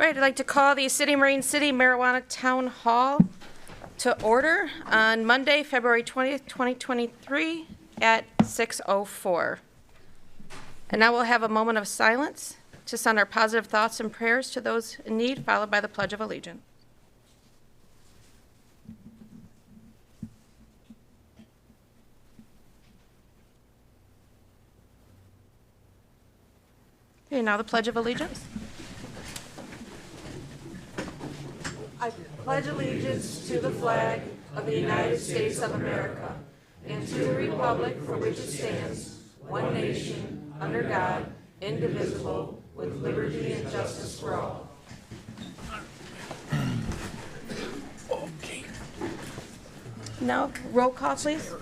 Right, I'd like to call the City Marine City Marijuana Town Hall to order on Monday, February 20th, 2023 at 6:04. And now we'll have a moment of silence to send our positive thoughts and prayers to those in need, followed by the Pledge of Allegiance. Okay, now the Pledge of Allegiance. I pledge allegiance to the flag of the United States of America and to the republic for which it stands, one nation, under God, indivisible, with liberty and justice for all. Now, roll call, please.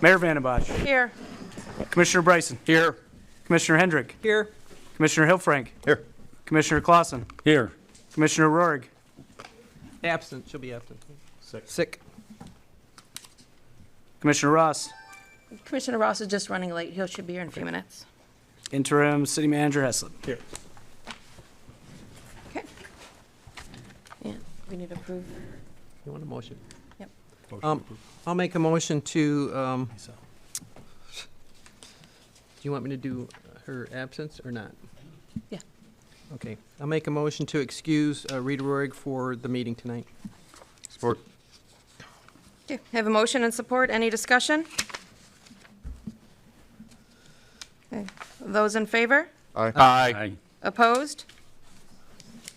Mayor Vandenbosch. Here. Commissioner Bryson. Here. Commissioner Hendrick. Here. Commissioner Hilfrank. Here. Commissioner Clausen. Here. Commissioner Rohrig. Absent. She'll be absent. Sick. Commissioner Ross. Commissioner Ross is just running late. He should be here in a few minutes. Interim City Manager Heslop. Here. Okay. And we need to approve. You want a motion? Yep. I'll make a motion to, do you want me to do her absence or not? Yeah. Okay. I'll make a motion to excuse Rita Rohrig for the meeting tonight. Support. Okay. Have a motion and support. Any discussion? Okay. Those in favor? Aye. Aye. Opposed?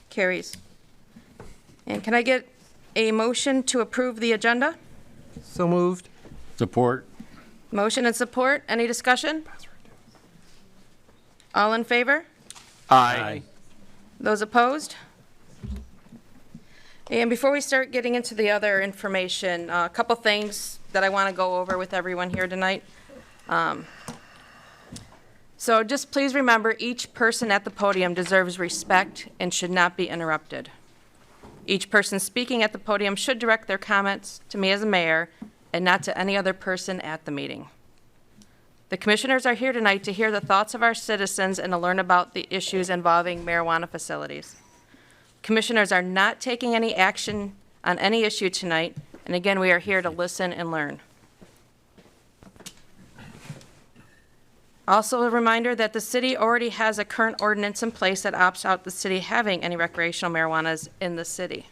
Carries. And can I get a motion to approve the agenda? So moved. Support. Motion and support. Any discussion? All in favor? Aye. Those opposed? And before we start getting into the other information, a couple things that I want to go over with everyone here tonight. So just please remember, each person at the podium deserves respect and should not be interrupted. Each person speaking at the podium should direct their comments to me as a mayor and not to any other person at the meeting. The commissioners are here tonight to hear the thoughts of our citizens and to learn about the issues involving marijuana facilities. Commissioners are not taking any action on any issue tonight, and again, we are here to listen and learn. Also, a reminder that the city already has a current ordinance in place that opts out the city having any recreational marijuanas in the city.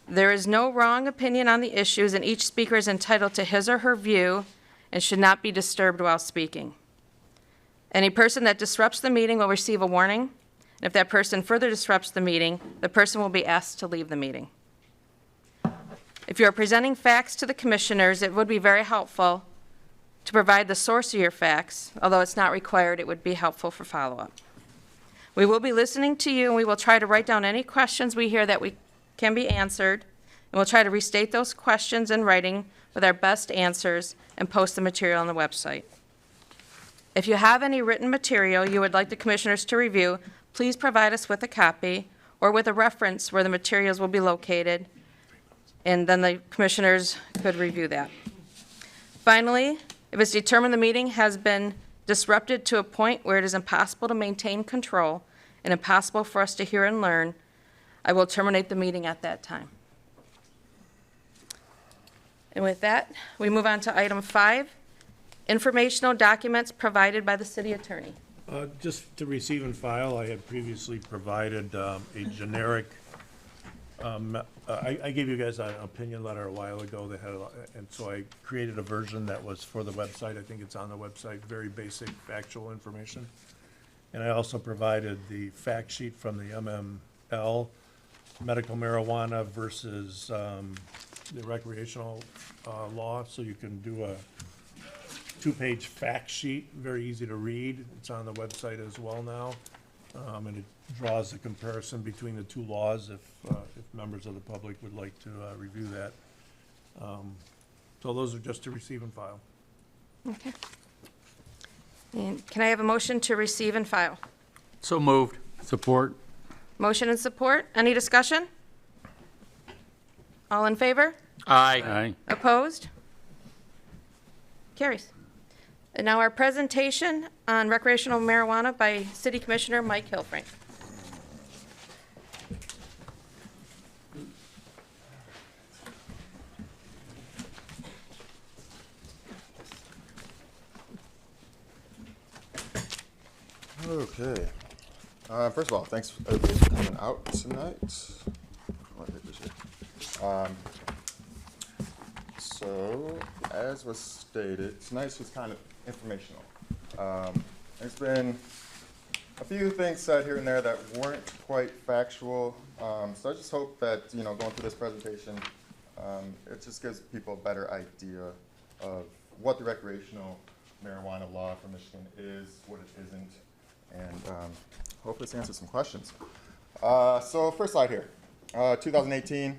There is no wrong opinion on the issues, and each speaker is entitled to his or her view and should not be disturbed while speaking. Any person that disrupts the meeting will receive a warning, and if that person further disrupts the meeting, the person will be asked to leave the meeting. If you are presenting facts to the commissioners, it would be very helpful to provide the source of your facts. Although it's not required, it would be helpful for follow-up. We will be listening to you, and we will try to write down any questions we hear that can be answered, and we'll try to restate those questions in writing with our best answers and post the material on the website. If you have any written material you would like the commissioners to review, please provide us with a copy or with a reference where the materials will be located, and then the commissioners could review that. Finally, if it's determined the meeting has been disrupted to a point where it is impossible to maintain control and impossible for us to hear and learn, I will terminate the meeting at that time. And with that, we move on to item 5, informational documents provided by the city attorney. Just to receive and file, I had previously provided a generic, I gave you guys an opinion letter a while ago that had, and so I created a version that was for the website. I think it's on the website, very basic factual information. And I also provided the fact sheet from the MML, medical marijuana versus the recreational law, so you can do a 2-page fact sheet, very easy to read. It's on the website as well now, and it draws a comparison between the two laws if members of the public would like to review that. So those are just to receive and file. Okay. And can I have a motion to receive and file? So moved. Support. Motion and support. Any discussion? All in favor? Aye. Opposed? Carries. And now our presentation on recreational marijuana by City Commissioner Mike Hilfrank. Okay. First of all, thanks for everybody for coming out tonight. What papers here? So, as was stated, tonight's was kind of informational. There's been a few things said here and there that weren't quite factual. So I just hope that, you know, going through this presentation, it just gives people a better idea of what the recreational marijuana law for Michigan is, what it isn't, and hopefully this answers some questions. So first slide here, 2018,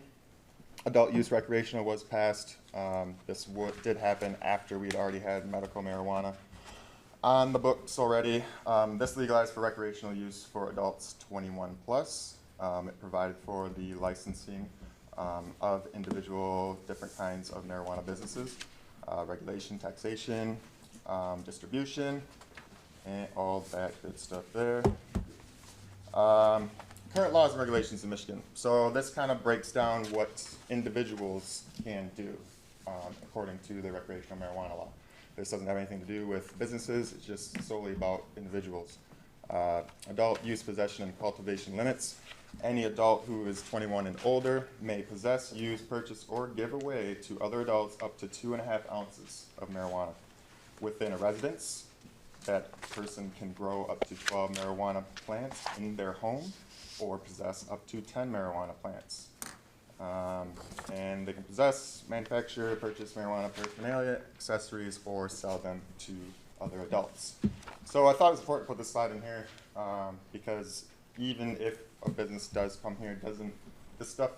adult use recreational was passed. This did happen after we'd already had medical marijuana on the books already. This legalized for recreational use for adults 21 plus. It provided for the licensing of individual different kinds of marijuana businesses, regulation, taxation, distribution, and all that good stuff there. Current laws and regulations in Michigan. So this kind of breaks down what individuals can do according to the recreational marijuana law. This doesn't have anything to do with businesses, it's just solely about individuals. Adult use, possession, and cultivation limits. Any adult who is 21 and older may possess, use, purchase, or give away to other adults up to 2.5 ounces of marijuana within a residence. That person can grow up to 12 marijuana plants in their home or possess up to 10 marijuana plants. And they can possess, manufacture, purchase marijuana paraphernalia, accessories, or sell them to other adults. So I thought it was important to put this slide in here because even if a business does come here, this stuff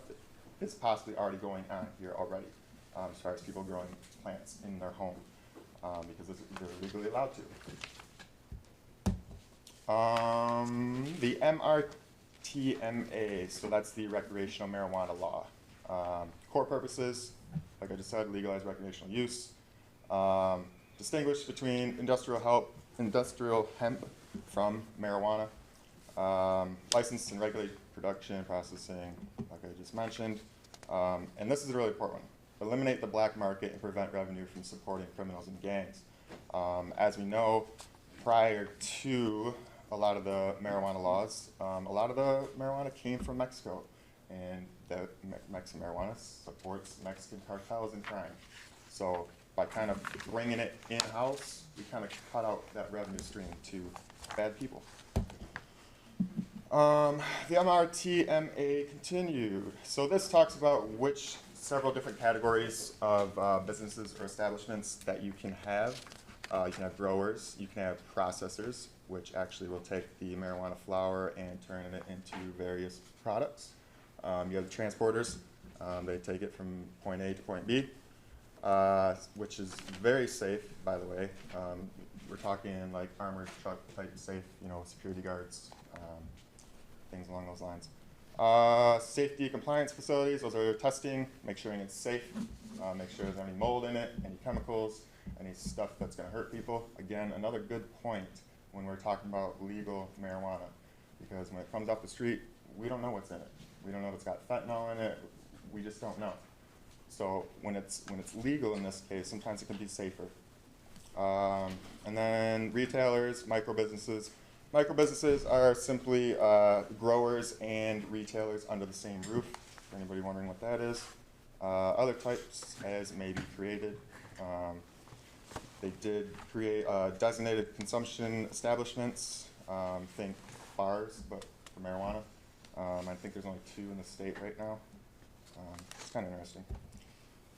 is possibly already going on here already as far as people growing plants in their home because they're legally allowed to. The MRTMA, so that's the recreational marijuana law. Core purposes, like I just said, legalized recreational use. Distinguish between industrial hemp from marijuana. Licensed and regulated production, processing, like I just mentioned. And this is a really important one. Eliminate the black market and prevent revenue from supporting criminals and gangs. As we know, prior to a lot of the marijuana laws, a lot of the marijuana came from Mexico, and the Mexican marijuana supports Mexican cartels and crime. So by kind of bringing it in-house, we kind of cut out that revenue stream to bad people. The MRTMA continued. So this talks about several different categories of businesses or establishments that you can have. You can have growers, you can have processors, which actually will take the marijuana flower and turn it into various products. You have the transporters, they take it from point A to point B, which is very safe, by the way. We're talking like armored truck type safe, you know, security guards, things along those lines. Safety compliance facilities, those are testing, make sure it's safe, make sure there's any mold in it, any chemicals, any stuff that's going to hurt people. Again, another good point when we're talking about legal marijuana, because when it comes off the street, we don't know what's in it. We don't know if it's got fentanyl in it. We just don't know. So when it's legal in this case, sometimes it can be safer. And then retailers, micro businesses. Micro businesses are simply growers and retailers under the same roof. For anybody wondering what that is. Other types as may be created. They did create designated consumption establishments, think bars, but for marijuana. I think there's only 2 in the state right now. It's kind of interesting.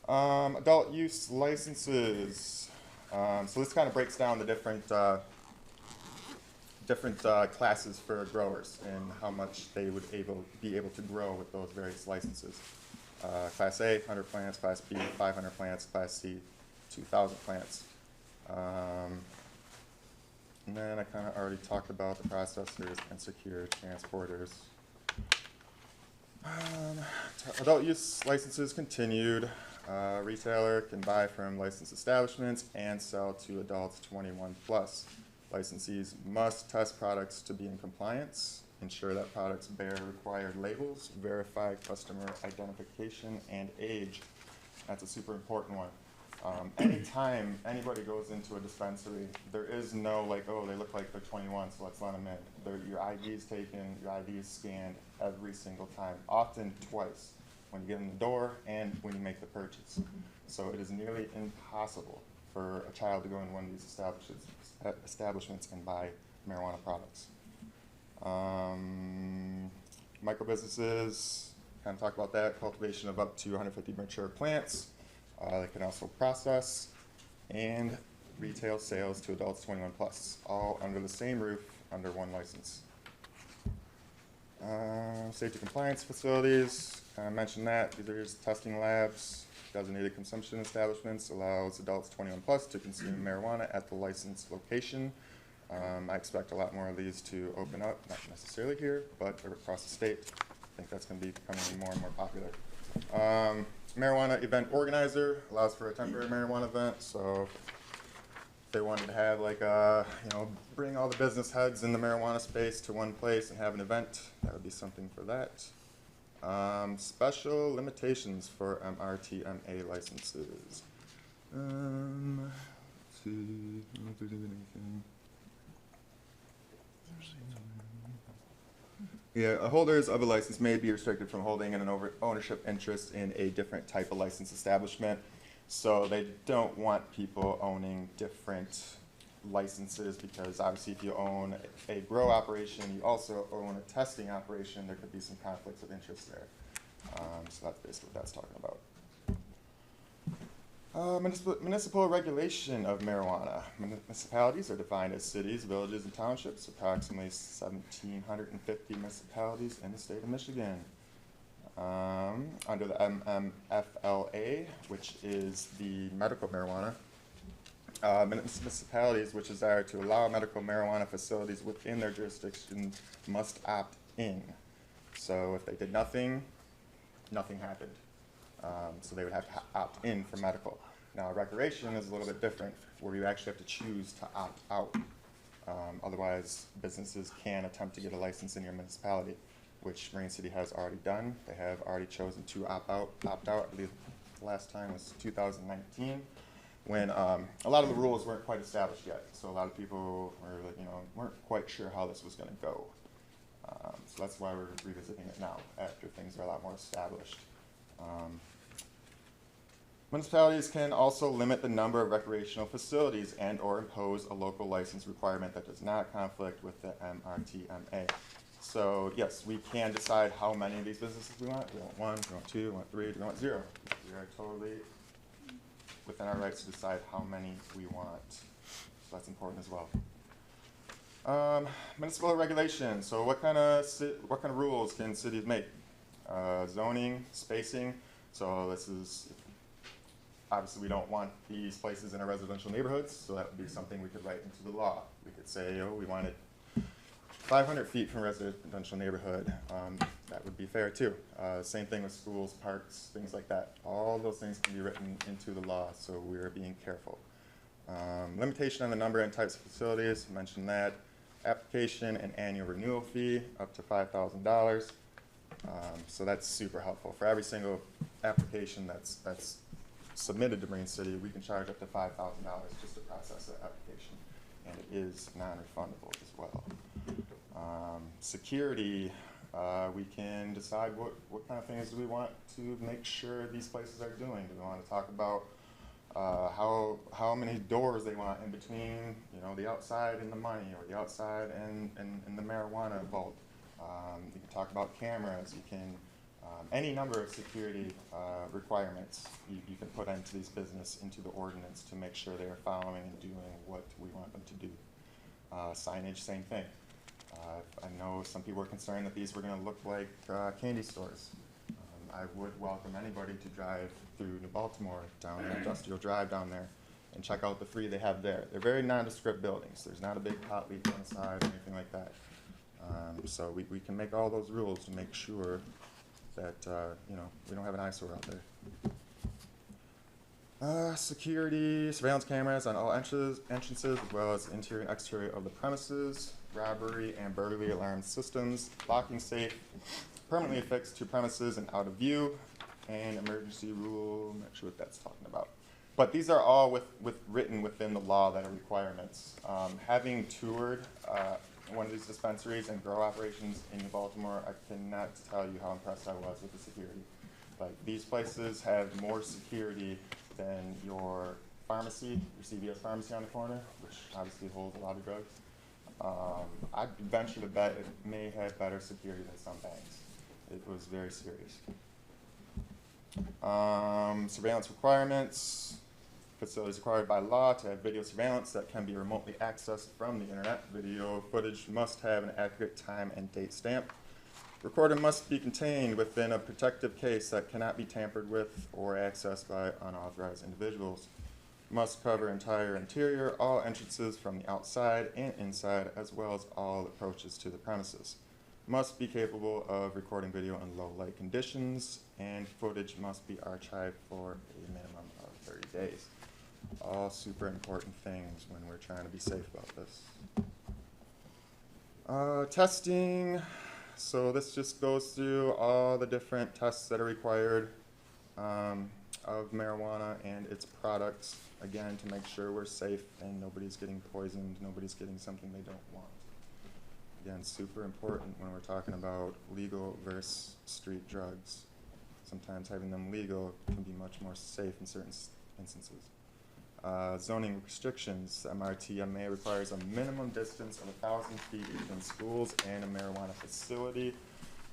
Adult use licenses. So this kind of breaks down the different classes for growers and how much they would be able to grow with those various licenses. Class A, 100 plants, Class B, 500 plants, Class C, 2,000 plants. And then I kind of already talked about the processors and secure transporters. Adult use licenses continued. Retailer can buy from licensed establishments and sell to adults 21 plus. Licensees must test products to be in compliance, ensure that products bear required labels, verify customer identification and age. That's a super important one. Anytime anybody goes into a dispensary, there is no like, oh, they look like they're 21, so let's let them in. Your ID is taken, your ID is scanned every single time, often twice, when you get in the door and when you make the purchase. So it is nearly impossible for a child to go in one of these establishments and buy marijuana products. Micro businesses, kind of talk about that, cultivation of up to 150 mature plants. They can also process, and retail sales to adults 21 plus, all under the same roof, under one license. Safety compliance facilities, I mentioned that. These are just testing labs. Designated consumption establishments allows adults 21 plus to consume marijuana at the licensed location. I expect a lot more of these to open up, not necessarily here, but across the state. I think that's going to be becoming more and more popular. Marijuana event organizer allows for a temporary marijuana event. So if they wanted to have like bring all the business heads in the marijuana space to one place and have an event, that would be something for that. Special limitations for MRTMA licenses. Let's see, I don't know if there's anything. Yeah, holders of a license may be restricted from holding an ownership interest in a different type of licensed establishment. So they don't want people owning different licenses, because obviously if you own a grow operation, you also own a testing operation, there could be some conflicts of interest there. So that's basically what that's talking about. Municipal regulation of marijuana. Municipalities are defined as cities, villages, and townships. Approximately 1,750 municipalities in the state of Michigan. Under the MMFLA, which is the medical marijuana, municipalities which desire to allow medical marijuana facilities within their jurisdiction must opt in. So if they did nothing, nothing happened. So they would have to opt in for medical. Now, recreation is a little bit different, where you actually have to choose to opt out. Otherwise, businesses can attempt to get a license in your municipality, which Marine City has already done. They have already chosen to opt out. I believe the last time was 2019, when a lot of the rules weren't quite established yet. So a lot of people were, weren't quite sure how this was going to go. So that's why we're revisiting it now, after things are a lot more established. Municipalities can also limit the number of recreational facilities and or impose a local license requirement that does not conflict with the MRTMA. So yes, we can decide how many of these businesses we want. We want 1, we want 2, we want 3, we want 0. We are totally within our rights to decide how many we want. So that's important as well. Municipal regulation. So what kind of rules can cities make? Zoning, spacing. So this is, obviously we don't want these places in our residential neighborhoods, so that would be something we could write into the law. We could say, we want it 500 feet from a residential neighborhood. That would be fair too. Same thing with schools, parks, things like that. All those things can be written into the law, so we're being careful. Limitation on the number and types of facilities, mentioned that. Application and annual renewal fee, up to $5,000. So that's super helpful. For every single application that's submitted to Marine City, we can charge up to $5,000 just to process that application, and it is non-refundable as well. Security, we can decide what kind of things do we want to make sure these places are doing. Do we want to talk about how many doors they want in between, the outside and the money, or the outside and the marijuana vault. You can talk about cameras. You can any number of security requirements you can put into these business, into the ordinance, to make sure they are following and doing what we want them to do. Signage, same thing. I know some people are concerned that these were going to look like candy stores. I would welcome anybody to drive through New Baltimore, down the Industrial Drive down there, and check out the 3 they have there. They're very nondescript buildings. There's not a big pot leaf on the side or anything like that. So we can make all those rules to make sure that we don't have an eyesore out there. Security, surveillance cameras on all entrances, as well as interior and exterior of the premises. Robbery and burglary alarm systems. Locking safe, permanently affixed to premises and out of view. And emergency rule, I'm not sure what that's talking about. But these are all written within the law that are requirements. Having toured one of these dispensaries and grow operations in Baltimore, I cannot tell you how impressed I was with the security. Like, these places have more security than your pharmacy, your CVS pharmacy on the corner, which obviously holds a lot of drugs. I'd venture to bet it may have better security than some banks. It was very serious. Surveillance requirements. Facilities required by law to have video surveillance that can be remotely accessed from the internet. Video footage must have an accurate time and date stamp. Recorder must be contained within a protective case that cannot be tampered with or accessed by unauthorized individuals. Must cover entire interior, all entrances from the outside and inside, as well as all approaches to the premises. Must be capable of recording video in low light conditions, and footage must be archived for a minimum of 30 days. All super important things when we're trying to be safe about this. Testing. So this just goes through all the different tests that are required of marijuana and its products, again, to make sure we're safe and nobody's getting poisoned, nobody's getting something they don't want. Again, super important when we're talking about legal versus street drugs. Sometimes having them legal can be much more safe in certain instances. Zoning restrictions. MRTMA requires a minimum distance of 1,000 feet between schools and a marijuana facility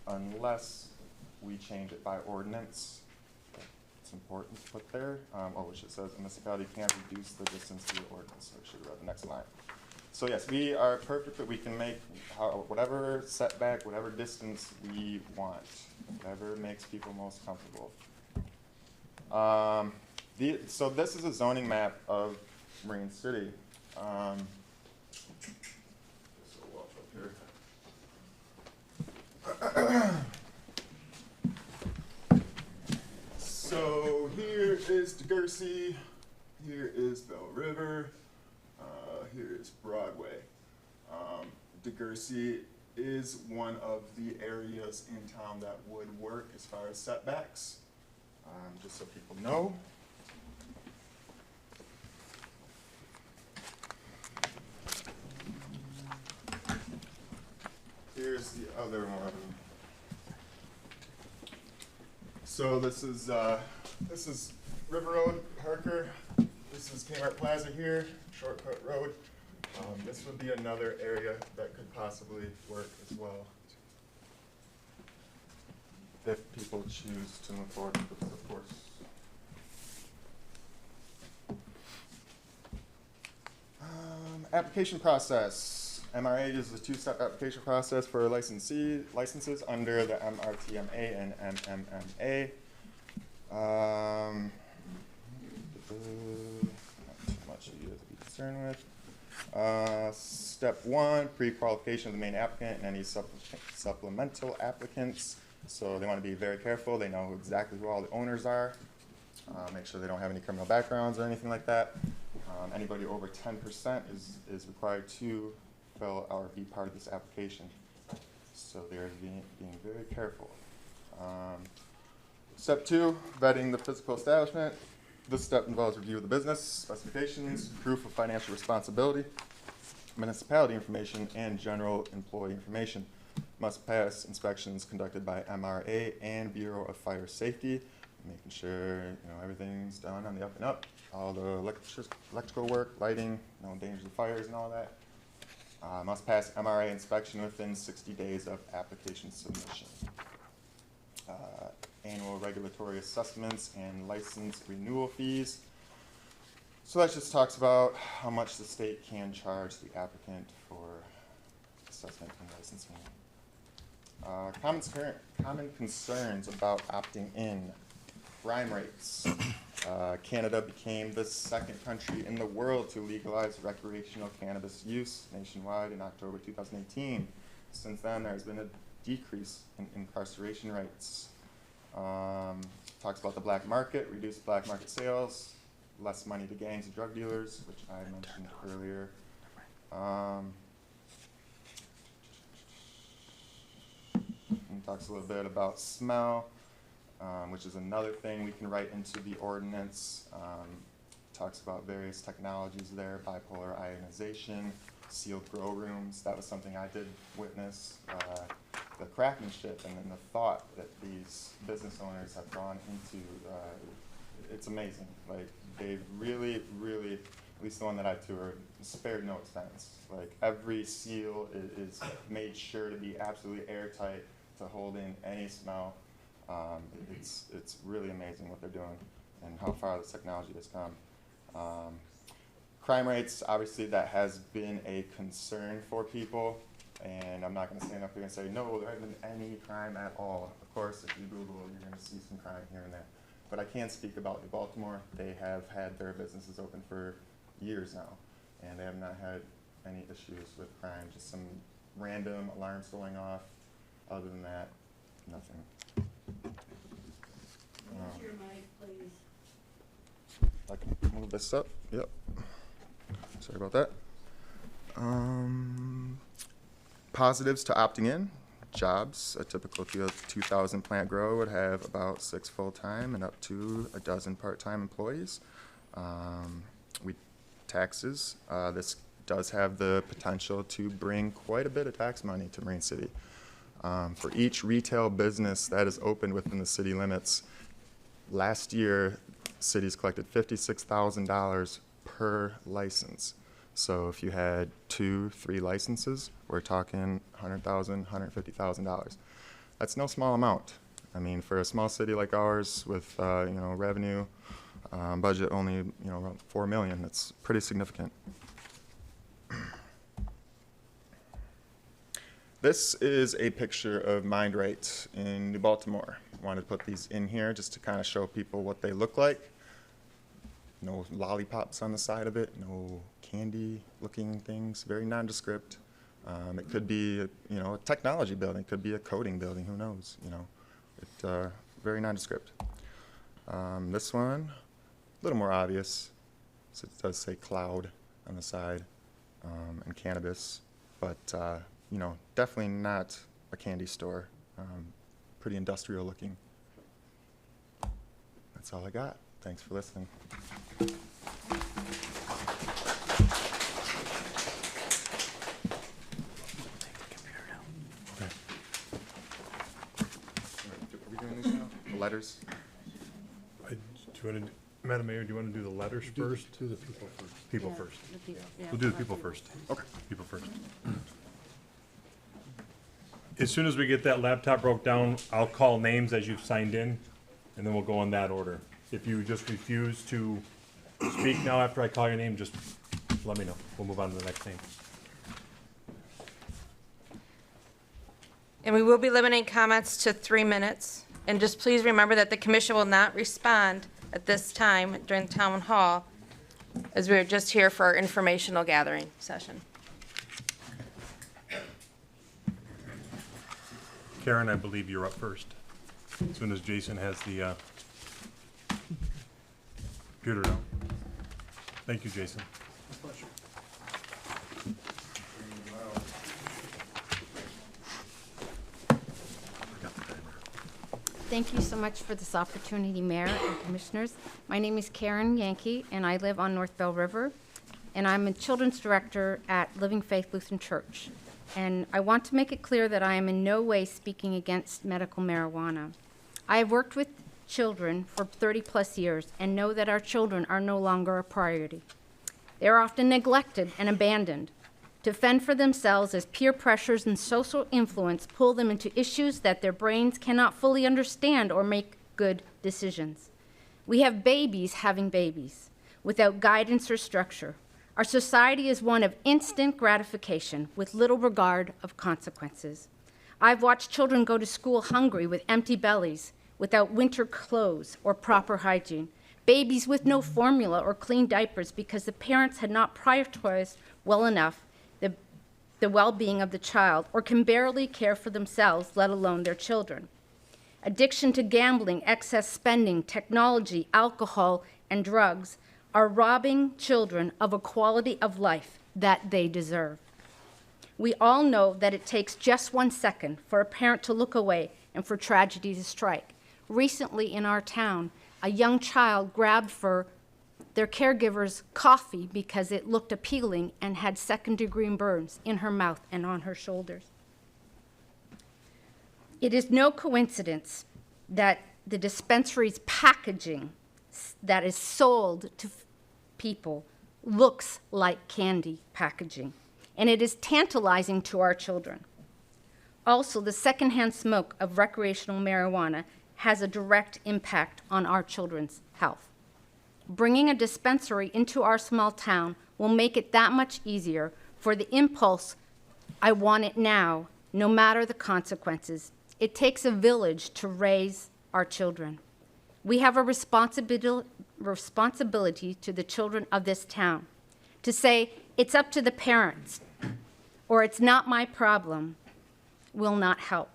unless we change it by ordinance. It's important to put there, which it says a municipality can't reduce the distance to the ordinance. So I should have read the next line. So yes, we are perfect that we can make whatever setback, whatever distance we want, whatever makes people most comfortable. So this is a zoning map of Marine City. So here is DeGursey, here is Bell River, here is Broadway. DeGursey is one of the areas in town that would work as far as setbacks, just so people know. Here's the other one. So this is River Road, Harker. This is Kmart Plaza here, Shortcut Road. This would be another area that could possibly work as well, if people choose to move forward with this, of course. Application process. MRA is a two-step application process for licenses under the MRTMA and MMMA. Not too much for you to be concerned with. Step 1, pre-qualification of the main applicant and any supplemental applicants. So they want to be very careful. They know exactly who all the owners are. Make sure they don't have any criminal backgrounds or anything like that. Anybody over 10% is required to fill or be part of this application. So they're being very careful. Step 2, vetting the physical establishment. This step involves review of the business, specifications, proof of financial responsibility, municipality information, and general employee information. Must pass inspections conducted by MRA and Bureau of Fire Safety, making sure everything's done on the up and up. All the electrical work, lighting, no dangers of fires and all that. Must pass MRA inspection within 60 days of application submission. Annual regulatory assessments and license renewal fees. So that just talks about how much the state can charge the applicant for assessment and licensing. Common concerns about opting in. Crime rates. Canada became the second country in the world to legalize recreational cannabis use nationwide in October 2018. Since then, there's been a decrease in incarceration rates. Talks about the black market, reduced black market sales, less money to gangs and drug dealers, which I mentioned earlier. And talks a little bit about smell, which is another thing we can write into the ordinance. talks about various technologies there, bipolar ionization, sealed grow rooms. That was something I did witness. The craftsmanship and then the thought that these business owners have gone into, it's amazing. Like, they really, really, at least the one that I toured, spared no expense. Like, every seal is made sure to be absolutely airtight to hold in any smell. It's really amazing what they're doing and how far this technology has come. Crime rates, obviously, that has been a concern for people, and I'm not going to stand up here and say, no, there hasn't been any crime at all. Of course, if you Google, you're going to see some crime here and there. But I can speak about New Baltimore. They have had their businesses open for years now, and they have not had any issues with crime, just some random alarms going off. Other than that, nothing. Use your mic, please. I can move this up. Yep. Sorry about that. Positives to opting in. Jobs. A typical 2,000 plant grower would have about 6 full-time and up to a dozen part-time employees. Taxes. This does have the potential to bring quite a bit of tax money to Marine City. For each retail business that is opened within the city limits, last year, cities collected $56,000 per license. So if you had 2-3 licenses, we're talking $100,000, $150,000. That's no small amount. I mean, for a small city like ours with revenue budget only around $4 million, that's pretty significant. This is a picture of Mind Right in New Baltimore. Wanted to put these in here just to kind of show people what they look like. No lollipops on the side of it, no candy-looking things, very nondescript. It could be, a technology building, it could be a coding building, who knows, very nondescript. This one, a little more obvious, so it does say cloud on the side, and cannabis, but, definitely not a candy store, pretty industrial looking. That's all I got. Thanks for listening. Okay. Are we doing these now? The letters? Madam Mayor, do you want to do the letters first? Do the people first. People Yeah, first. the people, yeah. We'll do the people first. Okay. People first. As soon as we get that laptop broke down, I'll call names as you've signed in, and then we'll go in that order. If you just refuse to speak now after I call your name, just let me know. We'll move on to the next name. And we will be limiting comments to 3 minutes. And just please remember that the commission will not respond at this time during the town hall, as we are just here for our informational gathering session. Karen, I believe you're up first. As soon as Jason has the computer down. Thank you, Jason. Thank you so much for this opportunity, Mayor and Commissioners. My name is Karen Yankee, and I live on North Bell River, and I'm a children's director at Living Faith Lutheran Church. And I want to make it clear that I am in no way speaking against medical marijuana. I have worked with children for 30-plus years and know that our children are no longer a priority. They are often neglected and abandoned to fend for themselves as peer pressures and social influence pull them into issues that their brains cannot fully understand or make good decisions. We have babies having babies without guidance or structure. Our society is one of instant gratification with little regard of consequences. I've watched children go to school hungry with empty bellies, without winter clothes or proper hygiene, babies with no formula or clean diapers because the parents had not prioritized well enough the well-being of the child or can barely care for themselves, let alone their children. Addiction to gambling, excess spending, technology, alcohol, and drugs are robbing children of a quality of life that they deserve. We all know that it takes just 1 second for a parent to look away and for tragedy to strike. Recently in our town, a young child grabbed for their caregivers coffee because it looked appealing and had second-degree burns in her mouth and on her shoulders. It is no coincidence that the dispensary's packaging that is sold to people looks like candy packaging, and it is tantalizing to our children. Also, the secondhand smoke of recreational marijuana has a direct impact on our children's health. Bringing a dispensary into our small town will make it that much easier for the impulse, I want it now, no matter the consequences. It takes a village to raise our children. We have a responsibility to the children of this town to say, it's up to the parents, or it's not my problem, will not help.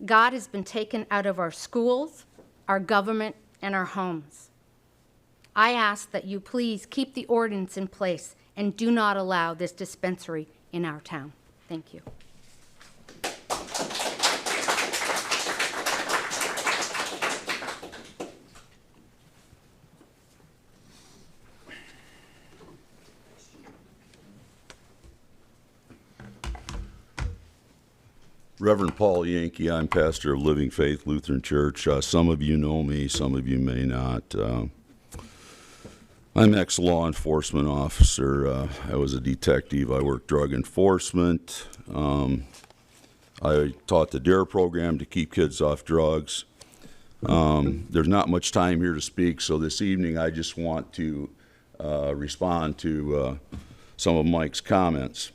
God has been taken out of our schools, our government, and our homes. I ask that you please keep the ordinance in place and do not allow this dispensary in our town. Thank you. Reverend Paul Yankee, I'm pastor of Living Faith Lutheran Church. Some of you know me, some of you may not. I'm ex-law enforcement officer. I was a detective. I worked drug enforcement. I taught the DARE program to keep kids off drugs. There's not much time here to speak, so this evening I just want to respond to some of Mike's comments.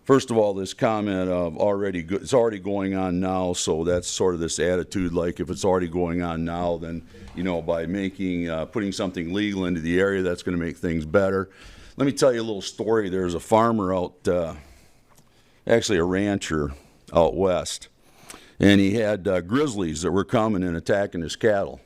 First of all, this comment of it's already going on now, so that's sort of this attitude like if it's already going on now, then, you know, by putting something legal into the area, that's going to make things better. Let me tell you a little story. There's a farmer out, actually a rancher out west, and he had grizzlies that were coming and attacking his cattle.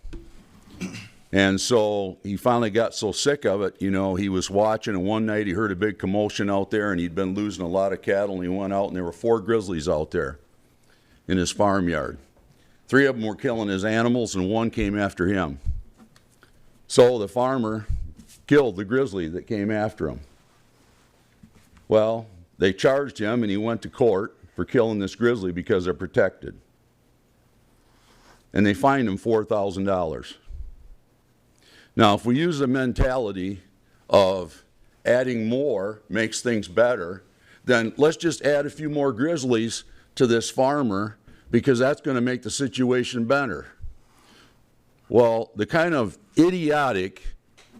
And so he finally got so sick of it, you know, he was watching, and one night he heard a big commotion out there, and he'd been losing a lot of cattle, and he went out, and there were 4 grizzlies out there in his farmyard. 3 of them were killing his animals, and 1 came after him. So the farmer killed the grizzly that came after him. Well, they charged him, and he went to court for killing this grizzly because they're protected. And they fined him $4,000. Now, if we use the mentality of adding more makes things better, then let's just add a few more grizzlies to this farmer because that's going to make the situation better. Well, the kind of idiotic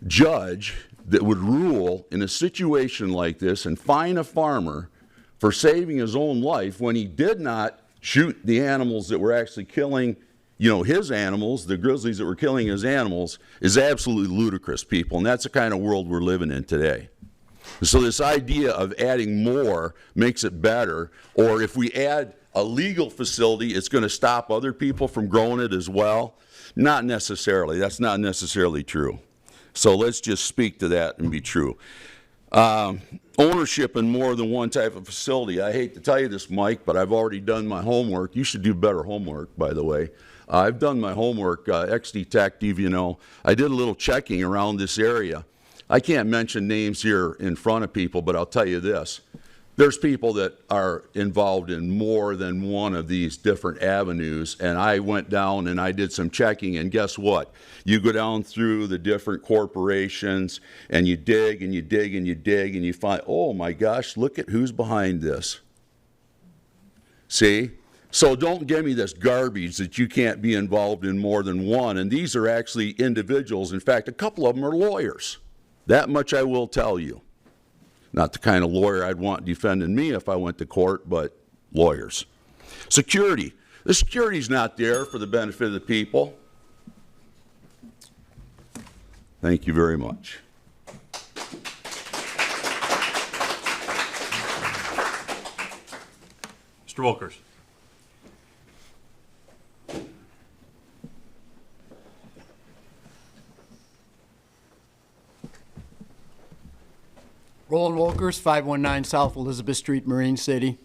judge that would rule in a situation like this and fine a farmer for saving his own life when he did not shoot the animals that were actually killing, you know, his animals, the grizzlies that were killing his animals, is absolutely ludicrous, people, and that's the kind of world we're living in today. So this idea of adding more makes it better, or if we add a legal facility, it's going to stop other people from growing it as well. Not necessarily. That's not necessarily true. So let's just speak to that and be true. Ownership in more than one type of facility. I hate to tell you this, Mike, but I've already done my homework. You should do better homework, by the way. I've done my homework, ex-detective, you know. I did a little checking around this area. I can't mention names here in front of people, but I'll tell you this. There's people that are involved in more than one of these different avenues, and I went down and I did some checking, and guess what? You go down through the different corporations, and you dig, and you dig, and you dig, and you find, oh my gosh, look at who's behind this. See? So don't give me this garbage that you can't be involved in more than one, and these are actually individuals. In fact, a couple of them are lawyers. That much I will tell you. Not the kind of lawyer I'd want defending me if I went to court, but lawyers. Security. The security's not there for the benefit of the people. Thank you very much. Mr. Wilkers. Roland Wolkers, 519 South Elizabeth Street, Marine City.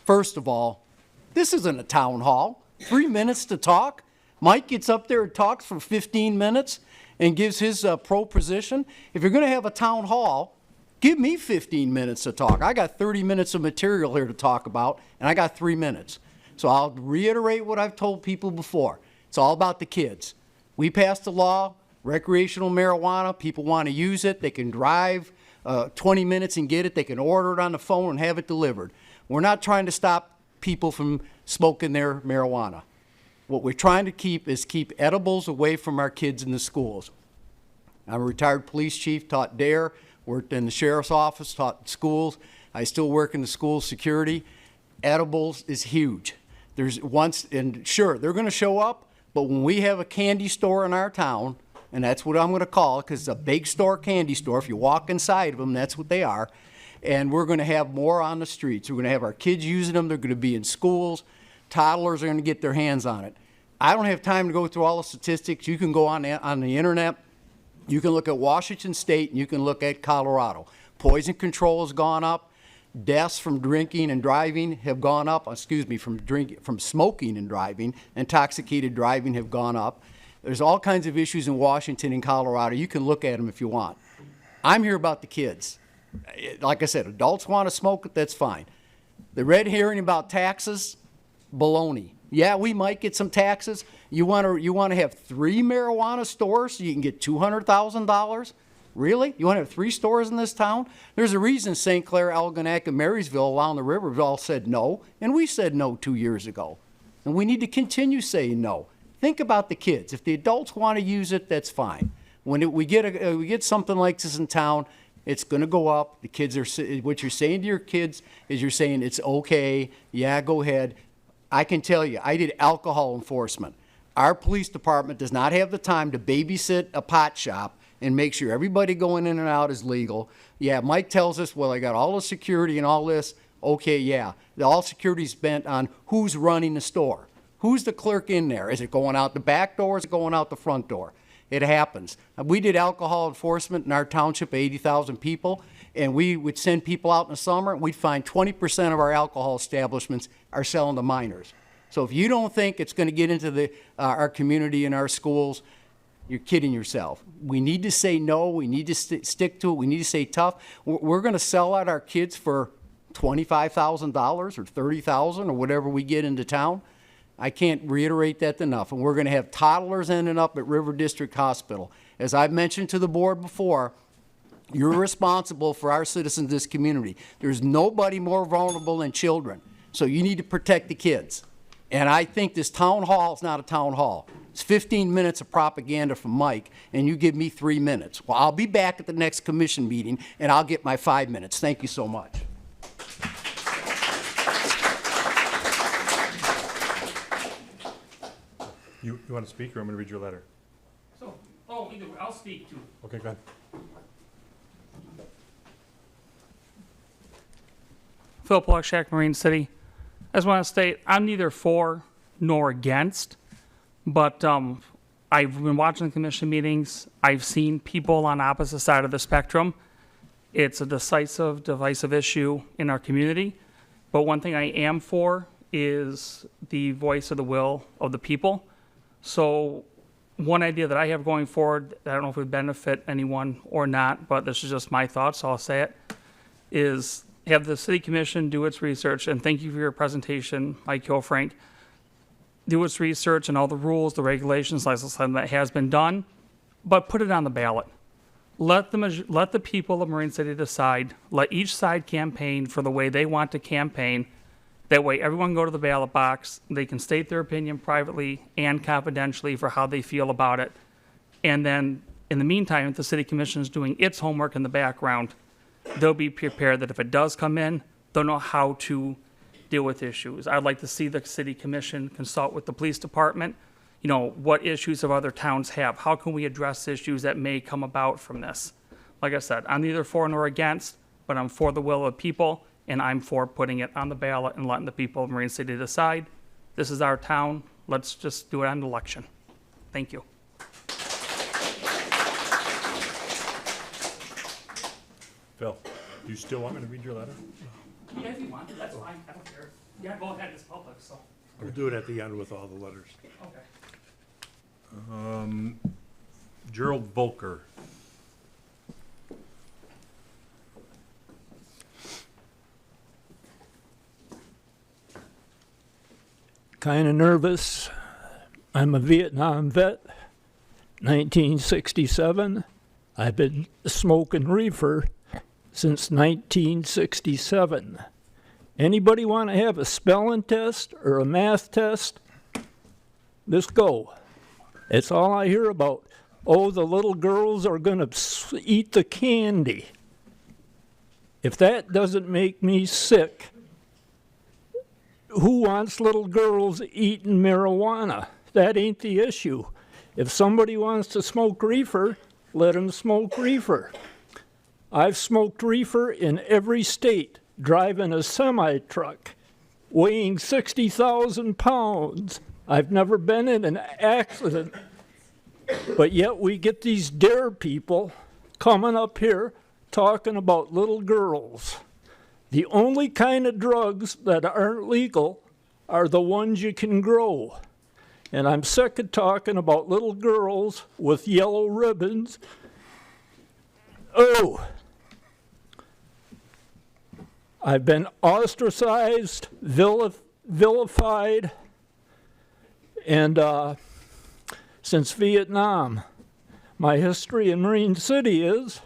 First of all, this isn't a town hall. 3 minutes to talk. Mike gets up there and talks for 15 minutes, and gives his pro position, if you're going to have a town hall, give me 15 minutes to talk. I got 30 minutes of material here to talk about, and I got 3 minutes. So I'll reiterate what I've told people before. It's all about the kids. We passed a law, recreational marijuana, people want to use it, they can drive 20 minutes and get it, they can order it on the phone and have it delivered. We're not trying to stop people from smoking their marijuana. What we're trying to keep edibles away from our kids in the schools. I'm a retired police chief, taught DARE, worked in the sheriff's office, taught schools. I still work in the school security. Edibles is huge. And sure, they're going to show up, but when we have a candy store in our town, and that's what I'm going to call it, because it's a big store candy store. If you walk inside of them, that's what they are. And we're going to have more on the streets. We're going to have our kids using them. They're going to be in schools. Toddlers are going to get their hands on it. I don't have time to go through all the statistics. You can go on the internet. You can look at Washington State, and you can look at Colorado. Poison control has gone up. Deaths from drinking and driving have gone up. From smoking and driving. Intoxicated driving have gone up. There's all kinds of issues in Washington and Colorado. You can look at them if you want. I'm here about the kids. Like I said, adults want to smoke it, that's fine. The red herring about taxes, baloney. Yeah, we might get some taxes. You want to have 3 marijuana stores so you can get $200,000? Really? You want to have 3 stores in this town? There's a reason St. Clair, Algonac, and Marysville along the river have all said no, and we said no 2 years ago. And we need to continue saying no. Think about the kids. If the adults want to use it, that's fine. When we get something like this in town, it's going to go up. The kids what you're saying to your kids is you're saying it's okay. Yeah, go ahead. I can tell you, I did alcohol enforcement. Our police department does not have the time to babysit a pot shop and make sure everybody going in and out is legal. Yeah, Mike tells us, well, I got all the security and all this. Okay, yeah. All security's spent on who's running the store. Who's the clerk in there? Is it going out the back door or is it going out the front door? It happens. We did alcohol enforcement in our township, 80,000 people, and we would send people out in the summer, and we'd find 20% of our alcohol establishments are selling to minors. So if you don't think it's going to get into our community and our schools, you're kidding yourself. We need to say no. We need to stick to it. We need to say tough. We're going to sell out our kids for $25,000 or $30,000 or whatever we get into town. I can't reiterate that enough. And we're going to have toddlers ending up at River District Hospital. As I've mentioned to the board before, you're responsible for our citizens in this community. There's nobody more vulnerable than children. So you need to protect the kids. And I think this town hall is not a town hall. It's 15 minutes of propaganda from Mike, and you give me 3 minutes. Well, I'll be back at the next commission meeting, and I'll get my 5 minutes. Thank you so much. You want to speak, or I'm going to read your letter? Either way, I'll speak too. Okay, go ahead. Phil Polak, Marine City. I just want to state, I'm neither for nor against, but I've been watching the commission meetings. I've seen people on opposite side of the spectrum. It's a decisive, divisive issue in our community. But one thing I am for is the voice of the will of the people. So one idea that I have going forward, I don't know if it would benefit anyone or not, but this is just my thoughts, so I'll say it, is have the city commission do its research, and thank you for your presentation, Mike Kilfrank, do its research and all the rules, the regulations, legislation that has been done, but put it on the ballot. Let the people of Marine City decide. Let each side campaign for the way they want to campaign. That way everyone go to the ballot box, they can state their opinion privately and confidentially for how they feel about it. And then, in the meantime, if the city commission is doing its homework in the background, they'll be prepared that if it does come in, they'll know how to deal with issues. I'd like to see the city commission consult with the police department. You know, what issues of other towns have? How can we address issues that may come about from this? Like I said, I'm neither for nor against, but I'm for the will of people, and I'm for putting it on the ballot and letting the people of Marine City decide. This is our town. Let's just do it on an election. Thank you. Phil, do you still want me to read your letter? Yeah, if you want to, that's fine. I don't care. Yeah, go ahead. It's public, so. We'll do it at the end with all the letters. Okay. Gerald Volker. Kind of nervous. I'm a Vietnam vet, 1967. I've been smoking reefer since 1967. Anybody want to have a spelling test or a math test? Let's go. It's all I hear about. Oh, the little girls are going to eat the candy. If that doesn't make me sick, who wants little girls eating marijuana? That ain't the issue. If somebody wants to smoke reefer, let them smoke reefer. I've smoked reefer in every state, driving a semi-truck, weighing 60,000 pounds. I've never been in an accident, but yet we get these dare people coming up here talking about little girls. The only kind of drugs that aren't legal are the ones you can grow. And I'm sick of talking about little girls with yellow ribbons. Oh, I've been ostracized, vilified, and since Vietnam. My history in Marine City is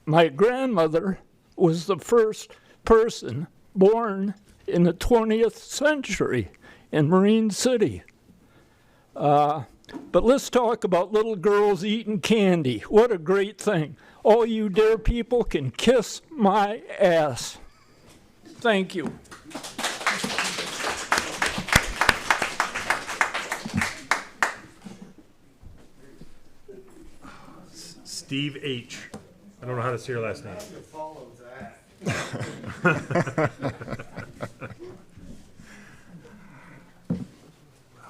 my grandmother was the first person born in the 20th century in Marine City. But let's talk about little girls eating candy. What a great thing. All you dare people can kiss my ass. Thank you. Steve H. I don't know how to say your last name.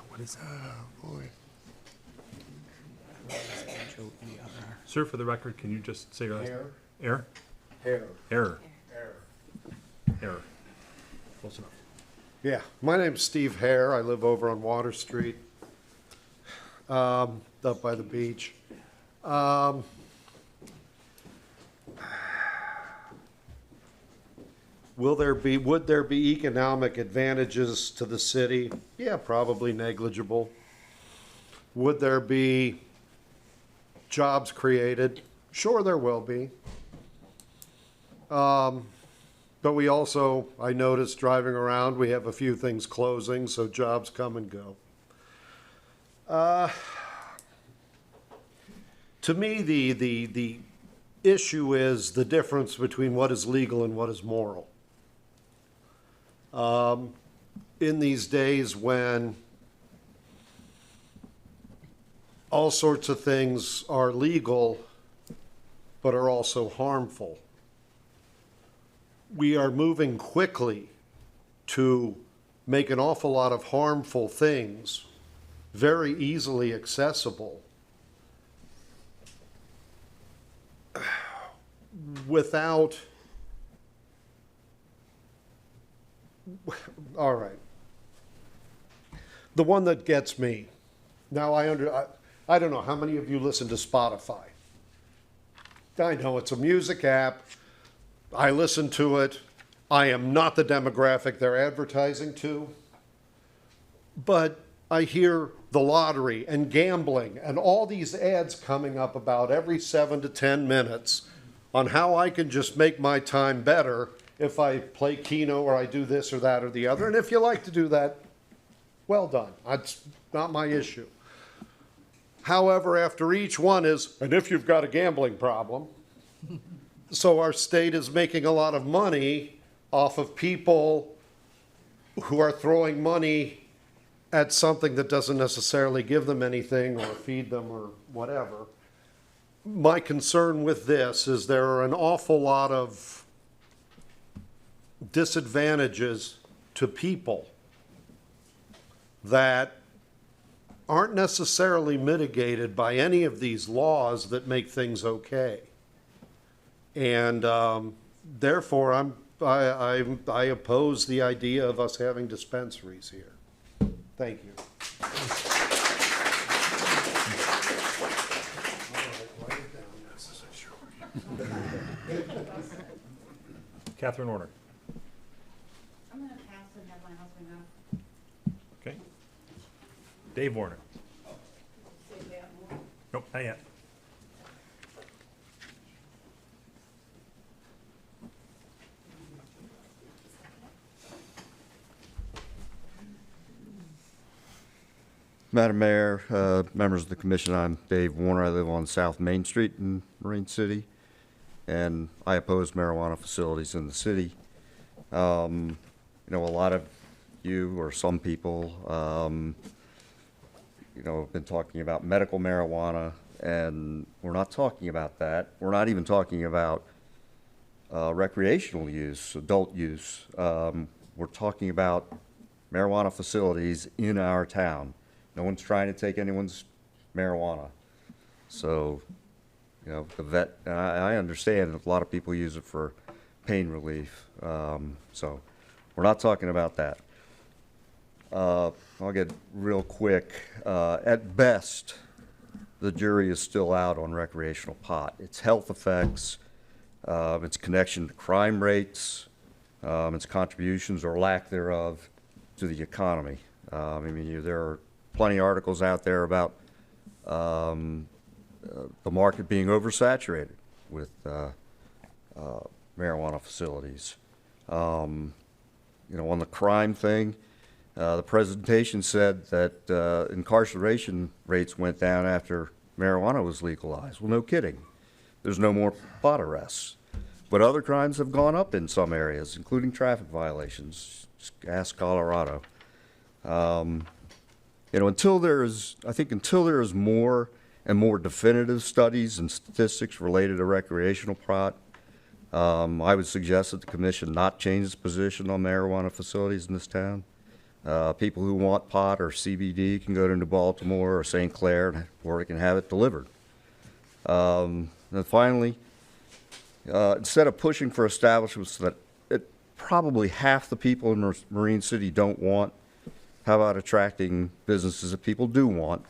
What is that? Oh, boy. Sir, for the record, can you just say your last name? Air? Hair. Error. Error. Close enough. Yeah, my name's Steve Hare. I live over on Water Street, up by the beach. Would there be economic advantages to the city? Yeah, probably negligible. Would there be jobs created? Sure, there will be. But we also, I noticed driving around, we have a few things closing, so jobs come and go. To me, the issue is the difference between what is legal and what is moral. In these days when all sorts of things are legal but are also harmful, we are moving quickly to make an awful lot of harmful things very easily accessible without, all right. The one that gets me, now I don't know, how many of you listen to Spotify? I know it's a music app. I listen to it. I am not the demographic they're advertising to. But I hear the lottery and gambling and all these ads coming up about every 7 to 10 minutes on how I can just make my time better if I play Keno or I do this or that or the other. And if you like to do that, well done. That's not my issue. However, after each one is, and if you've got a gambling problem. So our state is making a lot of money off of people who are throwing money at something that doesn't necessarily give them anything or feed them or whatever. My concern with this is there are an awful lot of disadvantages to people that aren't necessarily mitigated by any of these laws that make things okay. And therefore, I oppose the idea of us having dispensaries here. Thank you. Catherine Warner. I'm going to pass and have my husband go. Okay. Dave Warner. Nope, not yet. Madam Mayor, members of the commission, I'm Dave Warner. I live on South Main Street in Marine City, and I oppose marijuana facilities in the city. You know, a lot of you or some people, you know, have been talking about medical marijuana, and we're not talking about that. We're not even talking about recreational use, adult use. We're talking about marijuana facilities in our town. No one's trying to take anyone's marijuana. So, you know, I understand a lot of people use it for pain relief. So we're not talking about that. I'll get real quick. At best, the jury is still out on recreational pot. Its health effects, its connection to crime rates, its contributions or lack thereof to the economy. I mean, there are plenty of articles out there about the market being oversaturated with marijuana facilities. You know, on the crime thing, the presentation said that incarceration rates went down after marijuana was legalized. Well, no kidding. There's no more pot arrests. But other crimes have gone up in some areas, including traffic violations. Ask Colorado. You know, until there is more and more definitive studies and statistics related to recreational pot, I would suggest that the commission not change its position on marijuana facilities in this town. People who want pot or CBD can go to New Baltimore or St. Clair, or they can have it delivered. And finally, instead of pushing for establishments that probably half the people in Marine City don't want, how about attracting businesses that people do want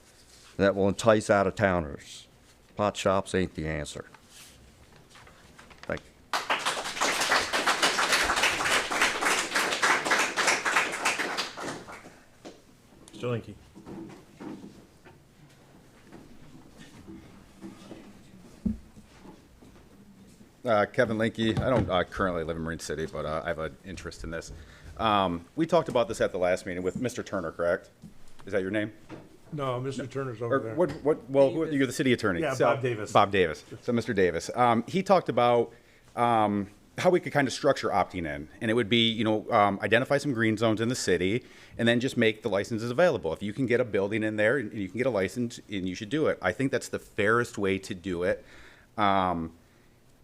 that will entice out-of-towners? Pot shops ain't the answer. Thank you. Mr. Linky. Kevin Linky. I don't currently live in Marine City, but I have an interest in this. We talked about this at the last meeting with Mr. Turner, correct? Is that your name? No, Mr. Turner's over there. You're the city attorney. Yeah, So- Bob Davis. Bob Davis. So Mr. Davis. He talked about how we could kind of structure opting in. And it would be, you know, identify some green zones in the city and then just make the licenses available. If you can get a building in there and you can get a license, and you should do it. I think that's the fairest way to do it.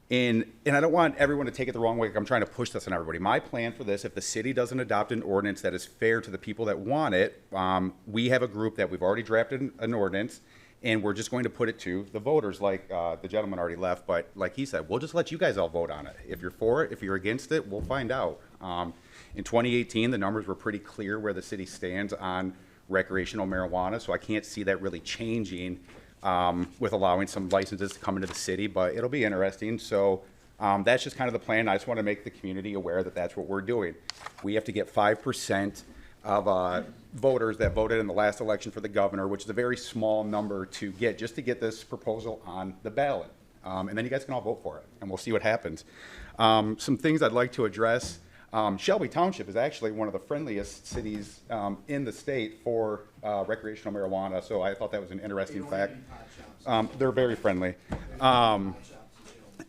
And I don't want everyone to take it the wrong way. I'm trying to push this on everybody. My plan for this, if the city doesn't adopt an ordinance that is fair to the people that want it, we have a group that we've already drafted an ordinance, and we're just going to put it to the voters, like the gentleman already left. But like he said, we'll just let you guys all vote on it. If you're for it, if you're against it, we'll find out. In 2018, the numbers were pretty clear where the city stands on recreational marijuana, so I can't see that really changing with allowing some licenses to come into the city, but it'll be interesting. So that's just kind of the plan. I just want to make the community aware that that's what we're doing. We have to get 5% of voters that voted in the last election for the governor, which is a very small number to get, just to get this proposal on the ballot. And then you guys can all vote for it, and we'll see what happens. Some things I'd like to address. Shelby Township is actually one of the friendliest cities in the state for recreational marijuana, so I thought that was an interesting fact. They're very friendly.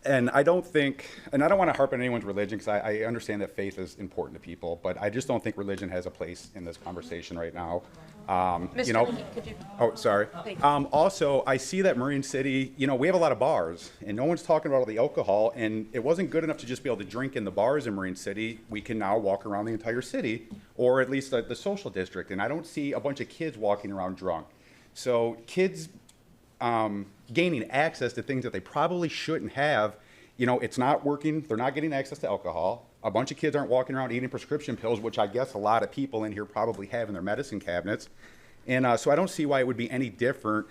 And I don't think, and I don't want to harp on anyone's religion, because I understand that faith is important to people, but I just don't think religion has a place in this conversation right now. You know, could you? oh, sorry. Also, I see that Marine City, you know, we have a lot of bars, and no one's talking about all the alcohol, and it wasn't good enough to just be able to drink in the bars in Marine City. We can now walk around the entire city, or at least the social district, and I don't see a bunch of kids walking around drunk. So kids gaining access to things that they probably shouldn't have, you know, it's not working. They're not getting access to alcohol. A bunch of kids aren't walking around eating prescription pills, which I guess a lot of people in here probably have in their medicine cabinets. And so I don't see why it would be any different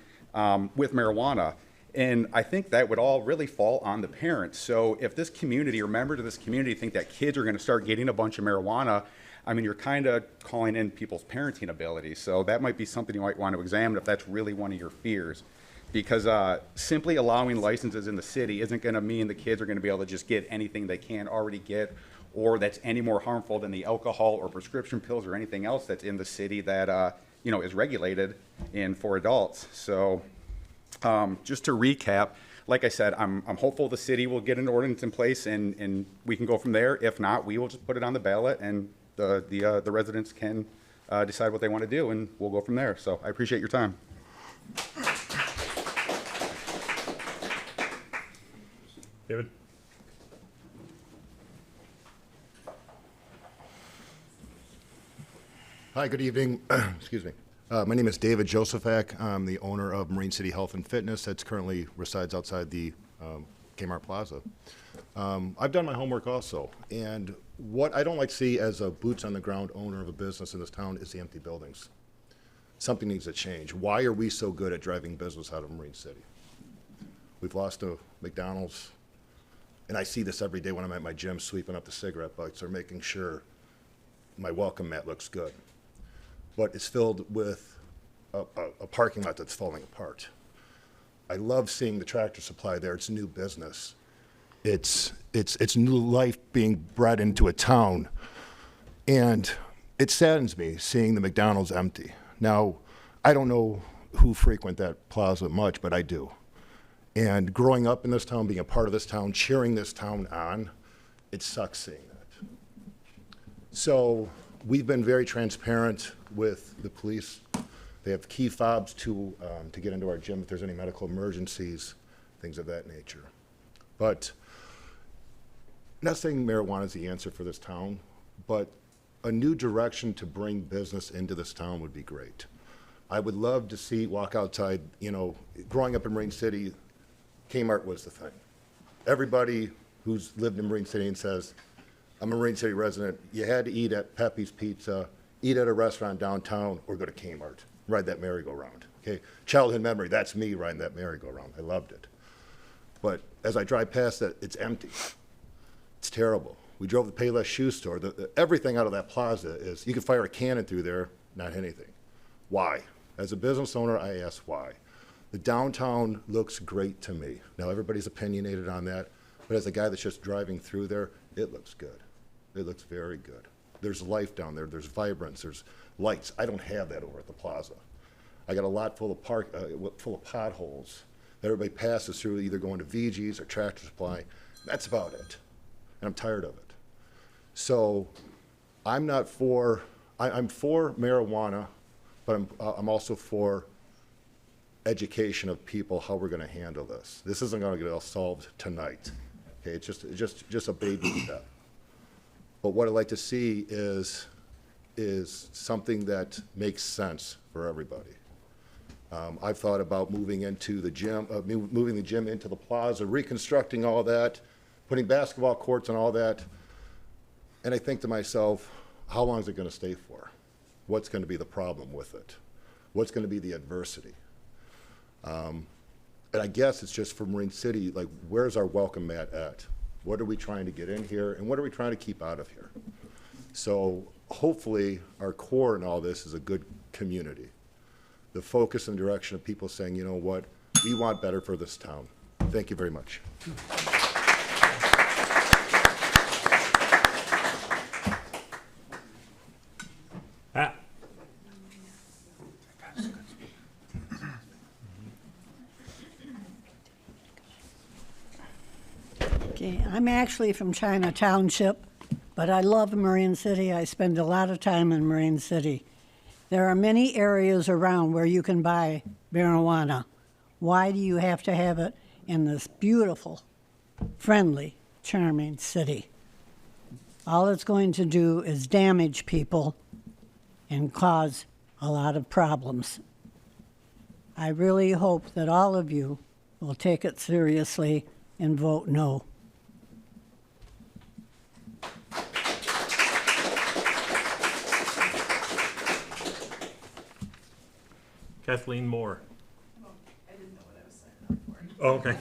with marijuana. And I think that would all really fall on the parents. So if this community or members of this community think that kids are going to start getting a bunch of marijuana, I mean, you're kind of calling in people's parenting abilities. So that might be something you might want to examine if that's really one of your fears. Because simply allowing licenses in the city isn't going to mean the kids are going to be able to just get anything they can already get, or that's any more harmful than the alcohol or prescription pills or anything else that's in the city that is regulated and for adults. So just to recap, like I said, I'm hopeful the city will get an ordinance in place and we can go from there. If not, we will just put it on the ballot and the residents can decide what they want to do, and we'll go from there. So I appreciate your time. David? Hi, good evening. Excuse me. My name is David Josephak. I'm the owner of Marine City Health and Fitness that's currently resides outside the Kmart Plaza. I've done my homework also, and what I don't like to see as a boots-on-the-ground owner of a business in this town is the empty buildings. Something needs to change. Why are we so good at driving business out of Marine City? We've lost a McDonald's, and I see this every day when I'm at my gym sweeping up the cigarette butts or making sure my welcome mat looks good. But it's filled with a parking lot that's falling apart. I love seeing the Tractor Supply there. It's new business. It's new life being bred into a town. And it saddens me seeing the McDonald's empty. Now, I don't know who frequent that plaza much, but I do. And growing up in this town, being a part of this town, cheering this town on, it sucks seeing that. So we've been very transparent with the police. They have key fobs to get into our gym if there's any medical emergencies, things of that nature. But not saying marijuana is the answer for this town, but a new direction to bring business into this town would be great. I would love to see, walk outside, growing up in Marine City, Kmart was the thing. Everybody who's lived in Marine City and says, I'm a Marine City resident, you had to eat at Pepe's Pizza, eat at a restaurant downtown, or go to Kmart, ride that merry-go-round. Okay, childhood memory, that's me riding that merry-go-round. I loved it. But as I drive past that, it's empty. It's terrible. We drove the Payless shoe store. Everything out of that plaza is, you can fire a cannon through there, not hit anything. Why? As a business owner, I ask why. The downtown looks great to me. Now, everybody's opinionated on that, but as a guy that's just driving through there, it looks good. It looks very good. There's life down there. There's vibrance. There's lights. I don't have that over at the plaza. I got a lot full of potholes that everybody passes through, either going to VG's or Tractor Supply. That's about it. And I'm tired of it. So I'm for marijuana, but I'm also for education of people how we're going to handle this. This isn't going to get all solved tonight. Okay, it's just a baby step. But what I'd like to see is something that makes sense for everybody. I've thought about moving into the gym, moving the gym into the plaza, reconstructing all that, putting basketball courts and all that. And I think to myself, how long is it going to stay for? What's going to be the problem with it? What's going to be the adversity? And I guess it's just for Marine City, like, where's our welcome mat at? What are we trying to get in here, and what are we trying to keep out of here? So hopefully our core in all this is a good community. The focus and direction of people saying, you know what, we want better for this town. Thank you very much. Pat? Okay, I'm actually from China Township, but I love Marine City. I spend a lot of time in Marine City. There are many areas around where you can buy marijuana. Why do you have to have it in this beautiful, friendly, charming city? All it's going to do is damage people and cause a lot of problems. I really hope that all of you will take it seriously and vote no. Kathleen Moore. Oh, okay.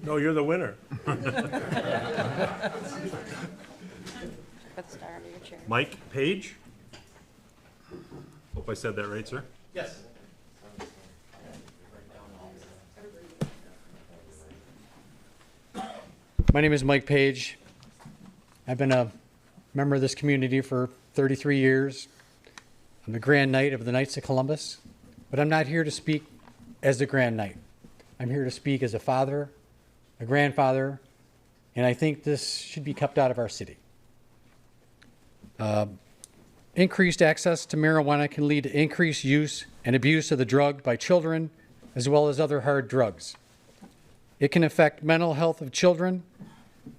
No, you're the winner. Mike Page? Hope I said that right, sir. Yes. My name is Mike Page. I've been a member of this community for 33 years. I'm the Grand Knight of the Knights of Columbus, but I'm not here to speak as the Grand Knight. I'm here to speak as a father, a grandfather, and I think this should be kept out of our city. Increased access to marijuana can lead to increased use and abuse of the drug by children, as well as other hard drugs. It can affect mental health of children.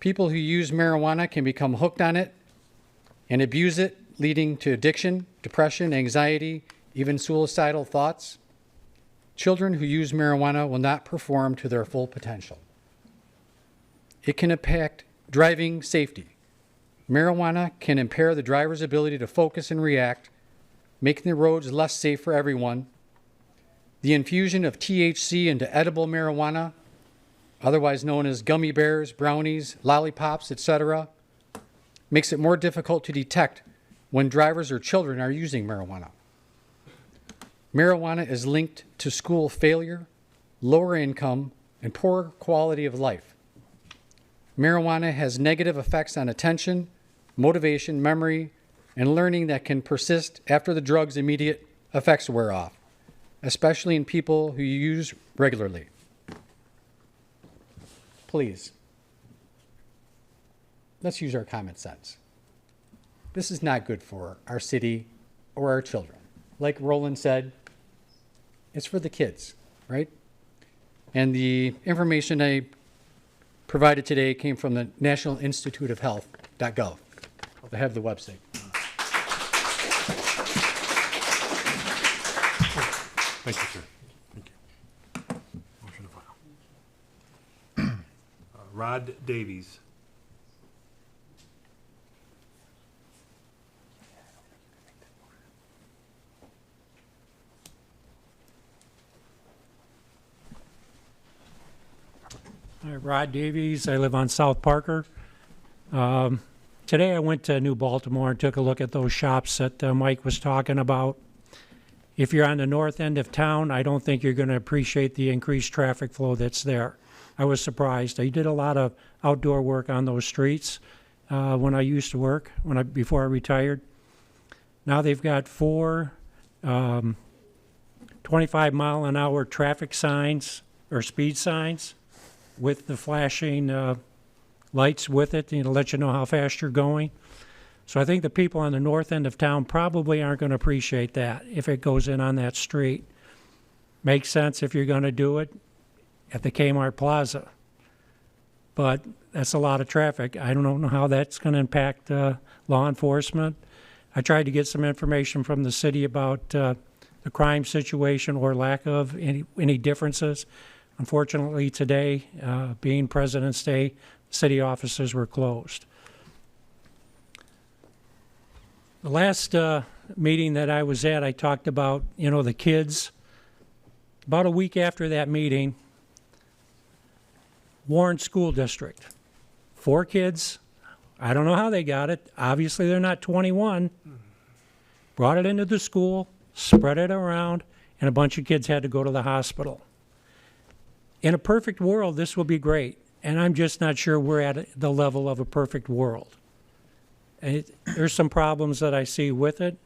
People who use marijuana can become hooked on it and abuse it, leading to addiction, depression, anxiety, even suicidal thoughts. Children who use marijuana will not perform to their full potential. It can impact driving safety. Marijuana can impair the driver's ability to focus and react, making the roads less safe for everyone. The infusion of THC into edible marijuana, otherwise known as gummy bears, brownies, lollipops, etc., makes it more difficult to detect when drivers or children are using marijuana. Marijuana is linked to school failure, lower income, and poor quality of life. Marijuana has negative effects on attention, motivation, memory, and learning that can persist after the drug's immediate effects wear off, especially in people who use regularly. Please, let's use our common sense. This is not good for our city or our children. Like Roland said, it's for the kids, right? And the information I provided today came from the National Institute of Health.gov. They have the website. Thank you, sir. Thank you. Motion to file. Rod Davies. Hi, Rod Davies. I live on South Parker. Today I went to New Baltimore and took a look at those shops that Mike was talking about. If you're on the north end of town, I don't think you're going to appreciate the increased traffic flow that's there. I was surprised. I did a lot of outdoor work on those streets when I used to work, before I retired. Now they've got 4 25-mile-an-hour traffic signs or speed signs with the flashing lights with it, to let you know how fast you're going. So I think the people on the north end of town probably aren't going to appreciate that if it goes in on that street. Makes sense if you're going to do it at the Kmart Plaza. But that's a lot of traffic. I don't know how that's going to impact law enforcement. I tried to get some information from the city about the crime situation or lack of any differences. Unfortunately, today, being President's Day, city offices were closed. The last meeting that I was at, I talked about, the kids. About a week after that meeting, Warren School District, 4 kids. I don't know how they got it. Obviously, they're not 21. Brought it into the school, spread it around, and a bunch of kids had to go to the hospital. In a perfect world, this will be great. And I'm just not sure we're at the level of a perfect world. And there's some problems that I see with it.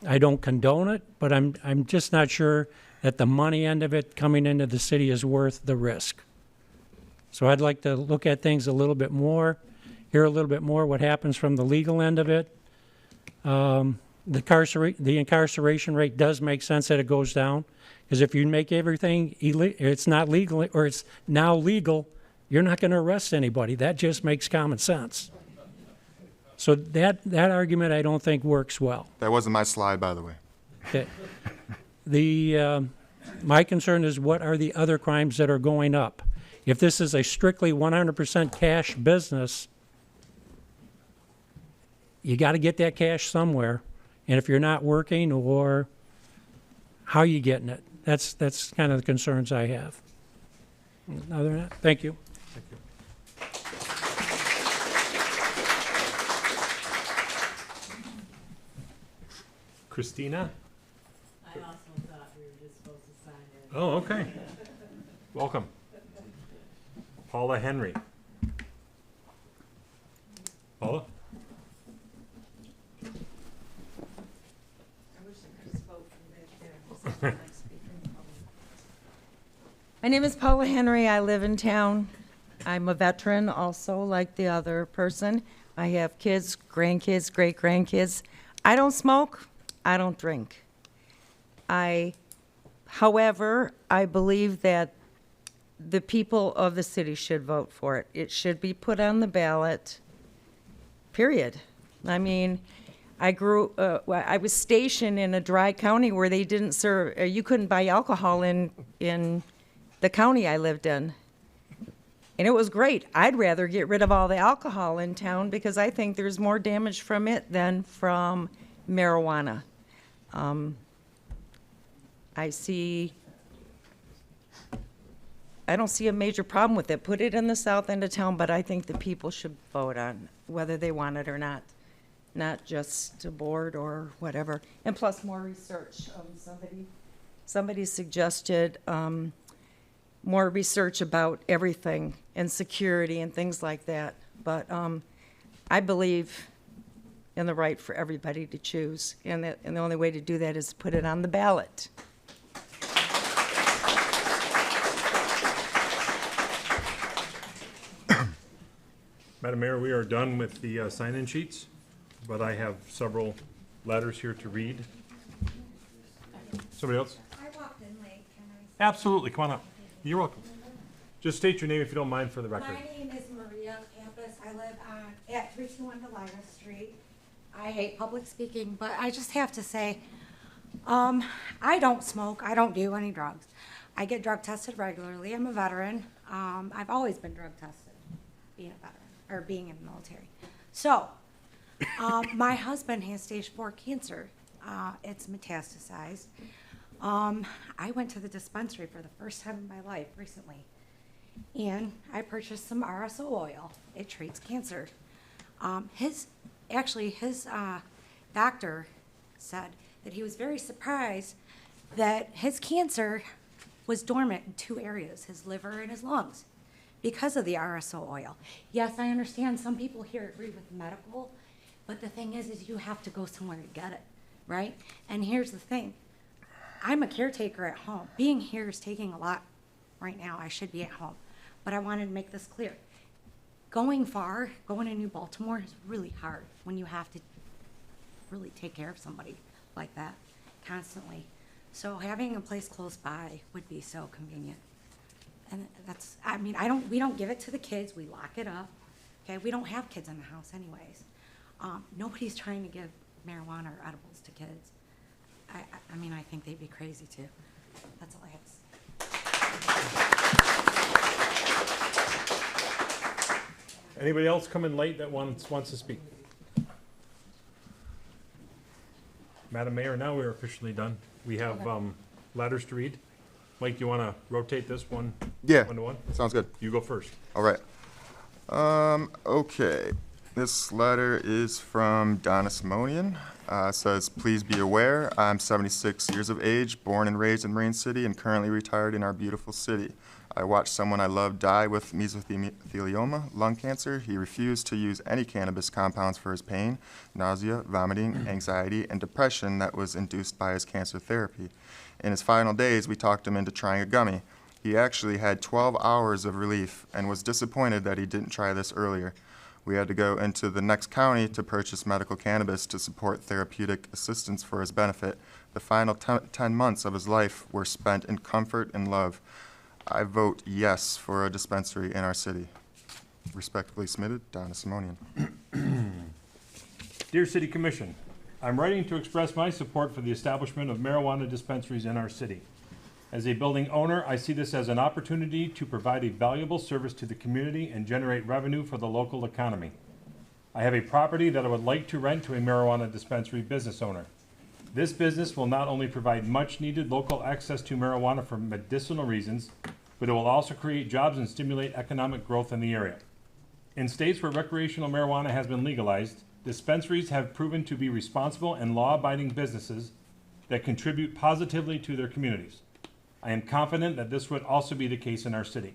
I don't condone it, but I'm just not sure that the money end of it coming into the city is worth the risk. So I'd like to look at things a little bit more, hear a little bit more what happens from the legal end of it. The incarceration rate does make sense that it goes down. Because if you make everything it's not legal, or it's now legal, you're not going to arrest anybody. That just makes common sense. So that argument I don't think works well. That wasn't my slide, by the way. Okay. My concern is what are the other crimes that are going up? If this is a strictly 100% cash business, you got to get that cash somewhere. And if you're not working, or how are you getting it? That's kind of the concerns I have. Other than that, thank you. Thank you. Christina? I also thought we were just supposed to sign it. Oh, okay. Welcome. Paula Henry. Paula? I wish I could spoke from back there. My name is Paula Henry. I live in town. I'm a veteran also, like the other person. I have kids, grandkids, great-grandkids. I don't smoke. I don't drink. However, I believe that the people of the city should vote for it. It should be put on the ballot, period. I mean, I was stationed in a dry county where they didn't serve, you couldn't buy alcohol in the county I lived in. And it was great. I'd rather get rid of all the alcohol in town because I think there's more damage from it than from marijuana. I don't see a major problem with it. Put it in the south end of town, but I think the people should vote on whether they want it or not just a board or whatever. And plus more research. Somebody suggested more research about everything and security and things like that. But I believe in the right for everybody to choose, and the only way to do that is put it on the ballot. Madam Mayor, we are done with the sign-in sheets, but I have several letters here to read. Somebody else? I walked in late, can I? Absolutely, come on up. You're welcome. Just state your name if you don't mind for the record. My name is Maria Campus. I live at 321 Delilah Street. I hate public speaking, but I just have to say, I don't smoke. I don't do any drugs. I get drug tested regularly. I'm a veteran. I've always been drug tested, being a veteran, or being in the military. So, my husband has stage 4 cancer. It's metastasized. I went to the dispensary for the first time in my life recently, and I purchased some RSO oil. It treats cancer. His doctor said that he was very surprised that his cancer was dormant in 2 areas, his liver and his lungs, because of the RSO oil. Yes, I understand some people here agree with medical, but the thing is you have to go somewhere to get it, right? And here's the thing. I'm a caretaker at home. Being here is taking a lot right now. I should be at home. But I wanted to make this clear. Going far, going to New Baltimore is really hard when you have to really take care of somebody like that constantly. So having a place close by would be so convenient. And that's, I mean, we don't give it to the kids. We lock it up. Okay, we don't have kids in the house anyways. Nobody's trying to give marijuana or edibles to kids. I mean, I think they'd be crazy too. That's all I have to say. Anybody else come in late that wants to speak? Madam Mayor, now we're officially done. We have letters to read. Mike, you want to rotate this one? Yeah, 1 to 1? sounds good. You go first. All right. Okay. This letter is from Donna Simonian. Says, please be aware, I'm 76 years of age, born and raised in Marine City, and currently retired in our beautiful city. I watched someone I love die with mesothelioma, lung cancer. He refused to use any cannabis compounds for his pain, nausea, vomiting, anxiety, and depression that was induced by his cancer therapy. In his final days, we talked him into trying a gummy. He actually had 12 hours of relief and was disappointed that he didn't try this earlier. We had to go into the next county to purchase medical cannabis to support therapeutic assistance for his benefit. The final 10 months of his life were spent in comfort and love. I vote yes for a dispensary in our city. Respectfully submitted, Donna Simonian. Dear City Commission, I'm writing to express my support for the establishment of marijuana dispensaries in our city. As a building owner, I see this as an opportunity to provide a valuable service to the community and generate revenue for the local economy. I have a property that I would like to rent to a marijuana dispensary business owner. This business will not only provide much-needed local access to marijuana for medicinal reasons, but it will also create jobs and stimulate economic growth in the area. In states where recreational marijuana has been legalized, dispensaries have proven to be responsible and law-abiding businesses that contribute positively to their communities. I am confident that this would also be the case in our city.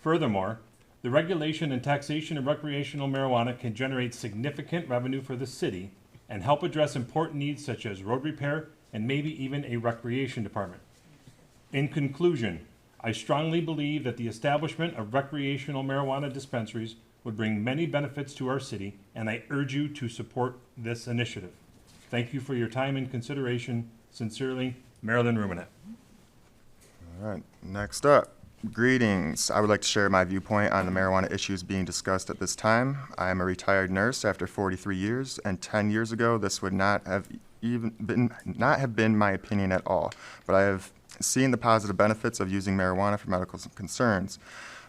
Furthermore, the regulation and taxation of recreational marijuana can generate significant revenue for the city and help address important needs such as road repair and maybe even a recreation department. In conclusion, I strongly believe that the establishment of recreational marijuana dispensaries would bring many benefits to our city, and I urge you to support this initiative. Thank you for your time and consideration. Sincerely, Marilyn Ruminet. All right, next up. Greetings. I would like to share my viewpoint on the marijuana issues being discussed at this time. I am a retired nurse after 43 years, and 10 years ago, this would not have been my opinion at all. But I have seen the positive benefits of using marijuana for medical concerns.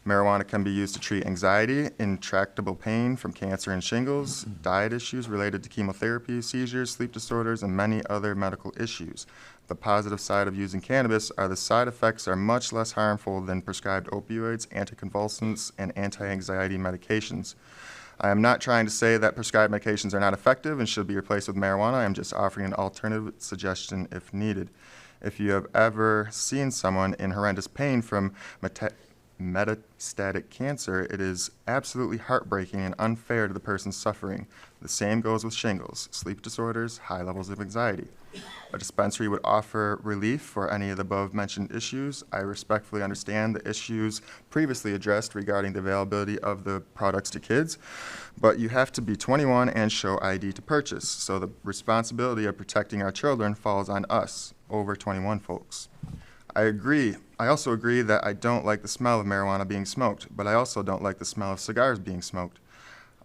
Marijuana can be used to treat anxiety, intractable pain from cancer and shingles, diet issues related to chemotherapy, seizures, sleep disorders, and many other medical issues. The positive side of using cannabis are the side effects are much less harmful than prescribed opioids, anticonvulsants, and anti-anxiety medications. I am not trying to say that prescribed medications are not effective and should be replaced with marijuana. I am just offering an alternative suggestion if needed. If you have ever seen someone in horrendous pain from metastatic cancer, it is absolutely heartbreaking and unfair to the person suffering. The same goes with shingles, sleep disorders, high levels of anxiety. A dispensary would offer relief for any of the above-mentioned issues. I respectfully understand the issues previously addressed regarding the availability of the products to kids, but you have to be 21 and show ID to purchase, so the responsibility of protecting our children falls on us, over 21 folks. I also agree that I don't like the smell of marijuana being smoked, but I also don't like the smell of cigars being smoked.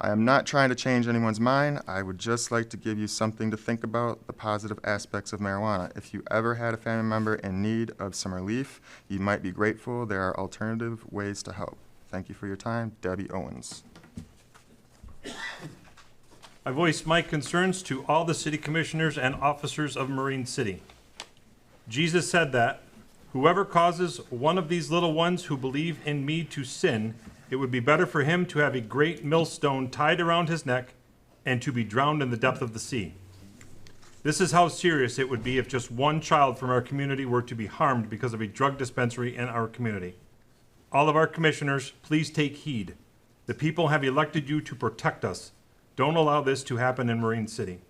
I am not trying to change anyone's mind. I would just like to give you something to think about, the positive aspects of marijuana. If you ever had a family member in need of some relief, you might be grateful. There are alternative ways to help. Thank you for your time. Debbie Owens. I voiced my concerns to all the city commissioners and officers of Marine City. Jesus said that whoever causes one of these little ones who believe in me to sin, it would be better for him to have a great millstone tied around his neck and to be drowned in the depth of the sea. This is how serious it would be if just one child from our community were to be harmed because of a drug dispensary in our community. All of our commissioners, please take heed. The people have elected you to protect us. Don't allow this to happen in Marine City.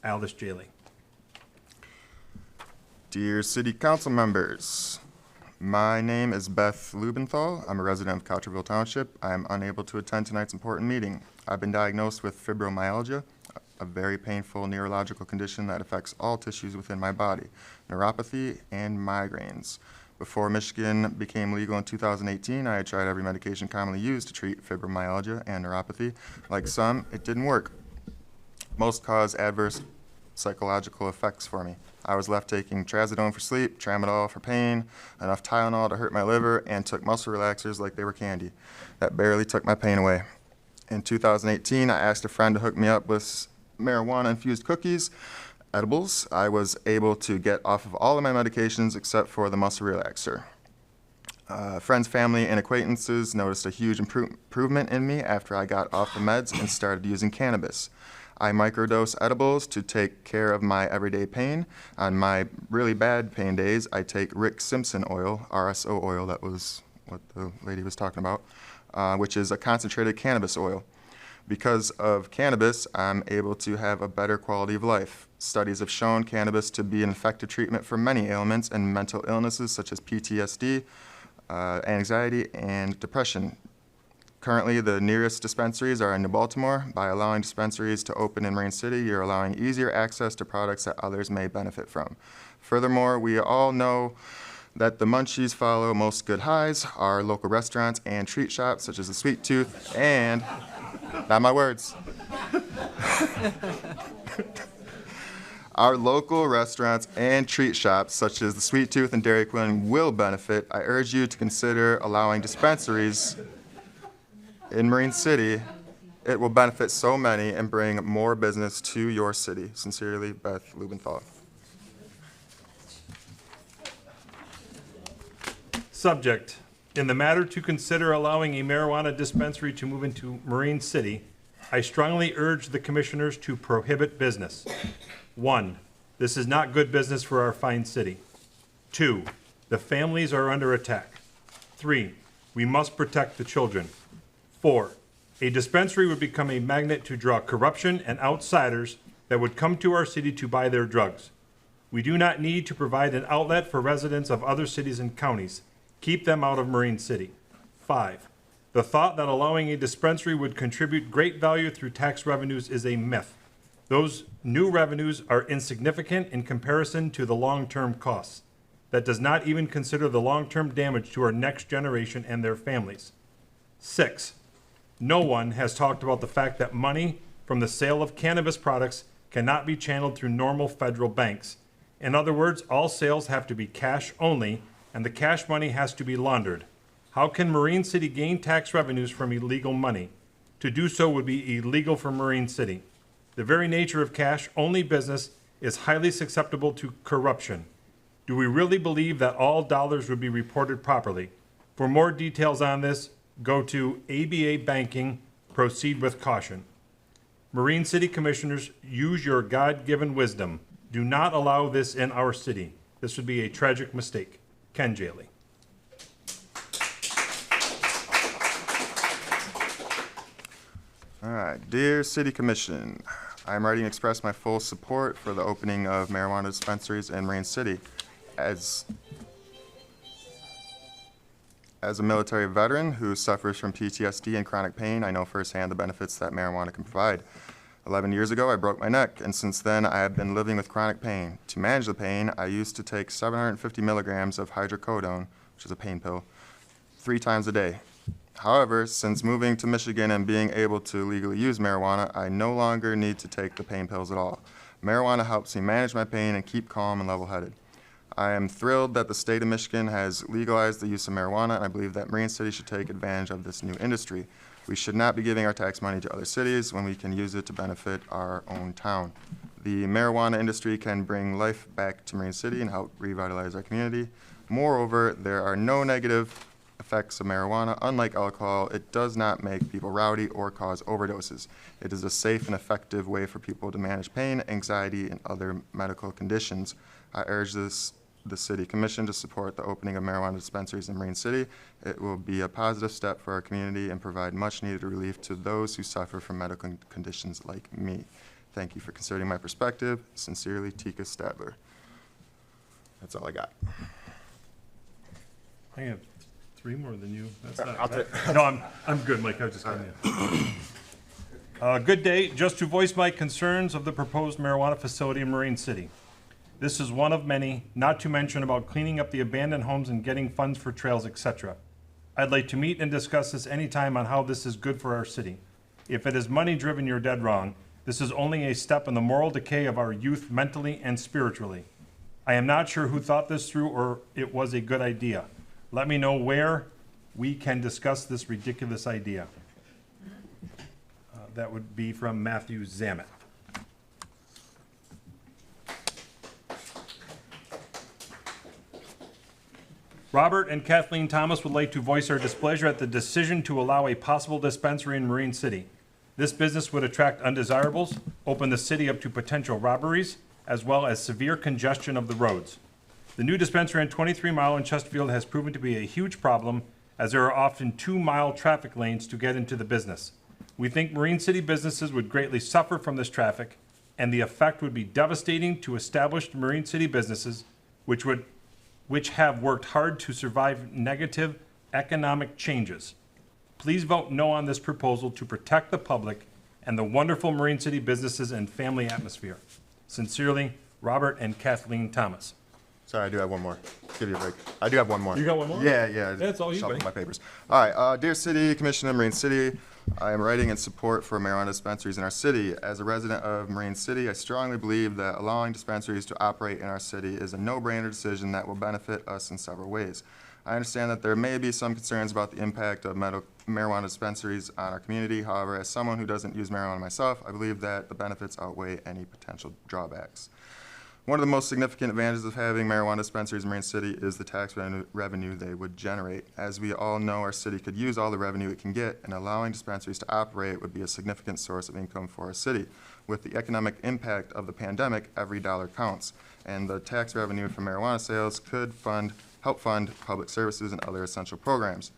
Aldous Jaley. Dear City Council members, my name is Beth Lubenthal. I'm a resident of Cotterville Township. I am unable to attend tonight's important meeting. I've been diagnosed with fibromyalgia, a very painful neurological condition that affects all tissues within my body, neuropathy, and migraines. Before Michigan became legal in 2018, I had tried every medication commonly used to treat fibromyalgia and neuropathy. Like some, it didn't work. Most caused adverse psychological effects for me. I was left taking trazodone for sleep, tramadol for pain, enough Tylenol to hurt my liver, and took muscle relaxers like they were candy. That barely took my pain away. In 2018, I asked a friend to hook me up with marijuana-infused cookies, edibles. I was able to get off of all of my medications except for the muscle relaxer. Friends, family, and acquaintances noticed a huge improvement in me after I got off the meds and started using cannabis. I microdose edibles to take care of my everyday pain. On my really bad pain days, I take Rick Simpson oil, RSO oil, that was what the lady was talking about, which is a concentrated cannabis oil. Because of cannabis, I'm able to have a better quality of life. Studies have shown cannabis to be an effective treatment for many ailments and mental illnesses such as PTSD, anxiety, and depression. Currently, the nearest dispensaries are in New Baltimore. By allowing dispensaries to open in Marine City, you're allowing easier access to products that others may benefit from. Furthermore, we all know that the munchies follow most good highs. Our local restaurants and treat shops, such as the Sweet Tooth and, not my words, our local restaurants and treat shops, such as the Sweet Tooth and Dairy Queen, will benefit. I urge you to consider allowing dispensaries in Marine City. It will benefit so many and bring more business to your city. Sincerely, Beth Lubenthal. Subject: In the matter to consider allowing a marijuana dispensary to move into Marine City, I strongly urge the commissioners to prohibit business. 1, this is not good business for our fine city. 2, the families are under attack. 3, we must protect the children. 4, a dispensary would become a magnet to draw corruption and outsiders that would come to our city to buy their drugs. We do not need to provide an outlet for residents of other cities and counties. Keep them out of Marine City. 5, the thought that allowing a dispensary would contribute great value through tax revenues is a myth. Those new revenues are insignificant in comparison to the long-term costs. That does not even consider the long-term damage to our next generation and their families. 6, no one has talked about the fact that money from the sale of cannabis products cannot be channeled through normal federal banks. In other words, all sales have to be cash only, and the cash money has to be laundered. How can Marine City gain tax revenues from illegal money? To do so would be illegal for Marine City. The very nature of cash-only business is highly susceptible to corruption. Do we really believe that all dollars would be reported properly? For more details on this, go to ABA Banking, proceed with caution. Marine City Commissioners, use your God-given wisdom. Do not allow this in our city. This would be a tragic mistake. Ken Jaley. All right, dear City Commission, I am writing to express my full support for the opening of marijuana dispensaries in Marine City. As a military veteran who suffers from PTSD and chronic pain, I know firsthand the benefits that marijuana can provide. 11 years ago, I broke my neck, and since then, I have been living with chronic pain. To manage the pain, I used to take 750 milligrams of hydrocodone, which is a pain pill, 3 times a day. However, since moving to Michigan and being able to legally use marijuana, I no longer need to take the pain pills at all. Marijuana helps me manage my pain and keep calm and level-headed. I am thrilled that the state of Michigan has legalized the use of marijuana, and I believe that Marine City should take advantage of this new industry. We should not be giving our tax money to other cities when we can use it to benefit our own town. The marijuana industry can bring life back to Marine City and help revitalize our community. Moreover, there are no negative effects of marijuana. Unlike alcohol, it does not make people rowdy or cause overdoses. It is a safe and effective way for people to manage pain, anxiety, and other medical conditions. I urge the City Commission to support the opening of marijuana dispensaries in Marine City. It will be a positive step for our community and provide much-needed relief to those who suffer from medical conditions like me. Thank you for considering my perspective. Sincerely, Tika Stadler. That's all I got. I have 3 more than you. That's not. I'll No, I'm good, Mike. I was just kidding you. Good day. Just to voice my concerns of the proposed marijuana facility in Marine City. This is one of many, not to mention about cleaning up the abandoned homes and getting funds for trails, etc. I'd like to meet and discuss this anytime on how this is good for our city. If it is money-driven, you're dead wrong. This is only a step in the moral decay of our youth mentally and spiritually. I am not sure who thought this through or it was a good idea. Let me know where we can discuss this ridiculous idea. That would be from Matthew Zamet. Robert and Kathleen Thomas would like to voice our displeasure at the decision to allow a possible dispensary in Marine City. This business would attract undesirables, open the city up to potential robberies, as well as severe congestion of the roads. The new dispensary on 23 Mile in Chesterfield has proven to be a huge problem, as there are often 2-mile traffic lanes to get into the business. We think Marine City businesses would greatly suffer from this traffic, and the effect would be devastating to established Marine City businesses, which have worked hard to survive negative economic changes. Please vote no on this proposal to protect the public and the wonderful Marine City businesses and family atmosphere. Sincerely, Robert and Kathleen Thomas. Sorry, I do have one more. Give you a break. I do have one more. You got one more? Yeah. That's all you, Shuffle buddy. my papers. All right, dear City Commissioner of Marine City, I am writing in support for marijuana dispensaries in our city. As a resident of Marine City, I strongly believe that allowing dispensaries to operate in our city is a no-brainer decision that will benefit us in several ways. I understand that there may be some concerns about the impact of marijuana dispensaries on our community. However, as someone who doesn't use marijuana myself, I believe that the benefits outweigh any potential drawbacks. One of the most significant advantages of having marijuana dispensaries in Marine City is the tax revenue they would generate. As we all know, our city could use all the revenue it can get, and allowing dispensaries to operate would be a significant source of income for our city. With the economic impact of the pandemic, every dollar counts, and the tax revenue from marijuana sales could help fund public services and other essential programs.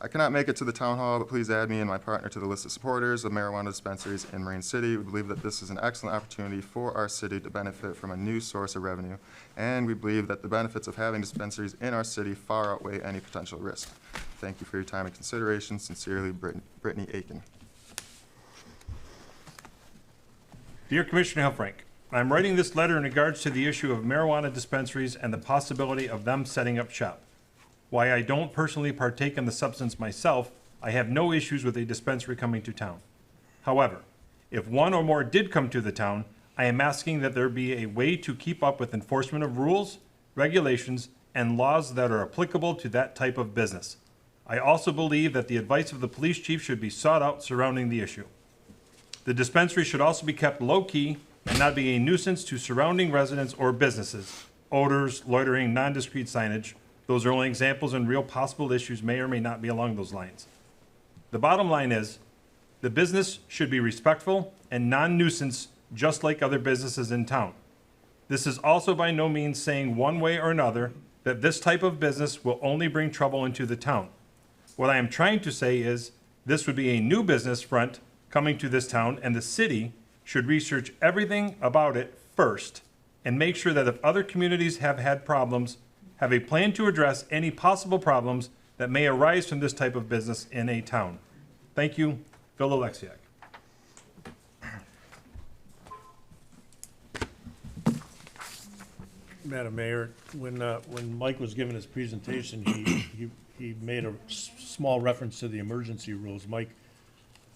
I cannot make it to the town hall, but please add me and my partner to the list of supporters of marijuana dispensaries in Marine City. We believe that this is an excellent opportunity for our city to benefit from a new source of revenue, and we believe that the benefits of having dispensaries in our city far outweigh any potential risk. Thank you for your time and consideration. Sincerely, Brittany Aiken. Dear Commissioner Helfrich, I'm writing this letter in regards to the issue of marijuana dispensaries and the possibility of them setting up shop. While I don't personally partake in the substance myself, I have no issues with a dispensary coming to town. However, if one or more did come to the town, I am asking that there be a way to keep up with enforcement of rules, regulations, and laws that are applicable to that type of business. I also believe that the advice of the police chief should be sought out surrounding the issue. The dispensary should also be kept low-key and not be a nuisance to surrounding residents or businesses. Odors, loitering, non-discreet signage, those are only examples, and real possible issues may or may not be along those lines. The bottom line is, the business should be respectful and non-nuisance, just like other businesses in town. This is also by no means saying one way or another that this type of business will only bring trouble into the town. What I am trying to say is, this would be a new business front coming to this town, and the city should research everything about it first and make sure that if other communities have had problems, have a plan to address any possible problems that may arise from this type of business in a town. Thank you, Phil Alexiak. Madam Mayor, when Mike was giving his presentation, he made a small reference to the emergency rules. Mike,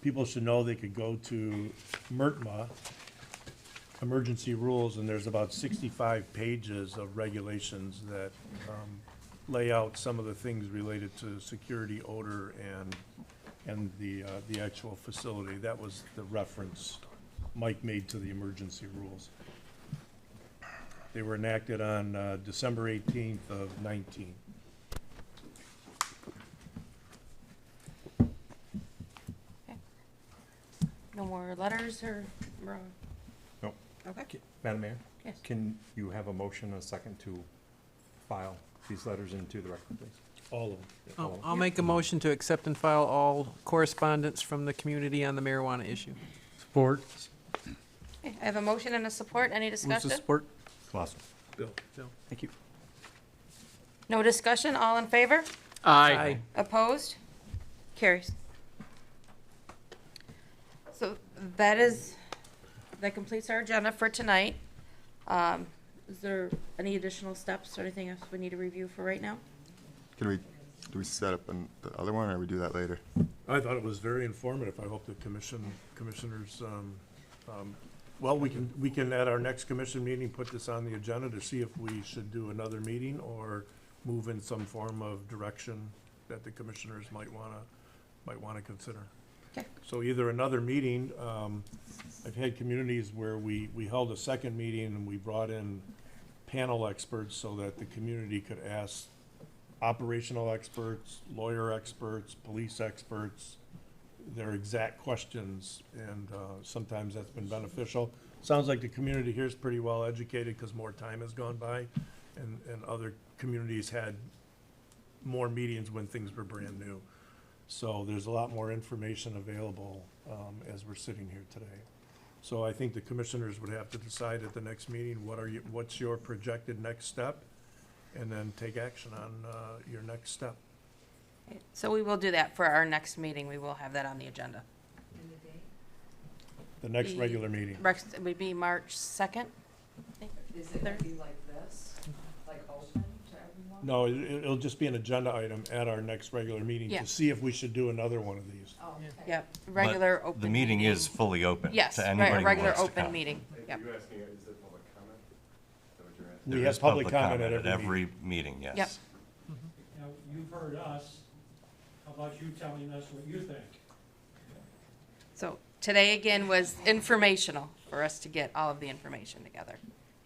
people should know they could go to MRTMA, emergency rules, and there's about 65 pages of regulations that lay out some of the things related to security, odor, and the actual facility. That was the reference Mike made to the emergency rules. They were enacted on December 18th of 19. No more letters or? No. Okay. Madam Mayor? Yes. Can you have a motion and a second to file these letters into the record, please? All of them. I'll make a motion to accept and file all correspondence from the community on the marijuana issue. Support. Okay, I have a motion and a support. Any discussion? Support. Clausen. Bill. Thank you. No discussion? All in favor? Aye. Opposed? Carries. So that completes our agenda for tonight. Is there any additional steps or anything else we need to review for right now? Do we set up the other one, or we do that later? I thought it was very informative. I hope the commissioners, well, we can at our next commission meeting, put this on the agenda to see if we should do another meeting or move in some form of direction that the commissioners might wanna consider. Okay. So either another meeting, I've had communities where we held a second meeting and we brought in panel experts so that the community could ask operational experts, lawyer experts, police experts, their exact questions, and sometimes that's been beneficial. Sounds like the community here is pretty well educated because more time has gone by, and other communities had more meetings when things were brand new. So there's a lot more information available as we're sitting here today. So I think the commissioners would have to decide at the next meeting, what's your projected next step, and then take action on your next step. So we will do that for our next meeting. We will have that on the agenda. The next regular meeting. It would be March 2nd. Is it going to be like this, like open to everyone? No, it'll just be an agenda item at our next regular meeting Yeah. to see if we should do another one of these. Oh, okay. Yep, regular open. The meeting is fully open Yes, to anybody who regular wants to open come. meeting. Yep. We There have is public comment at every meeting, yes. Yep. Now, you've heard us. How about you telling us what you think? So today again was informational for us to get all of the information together.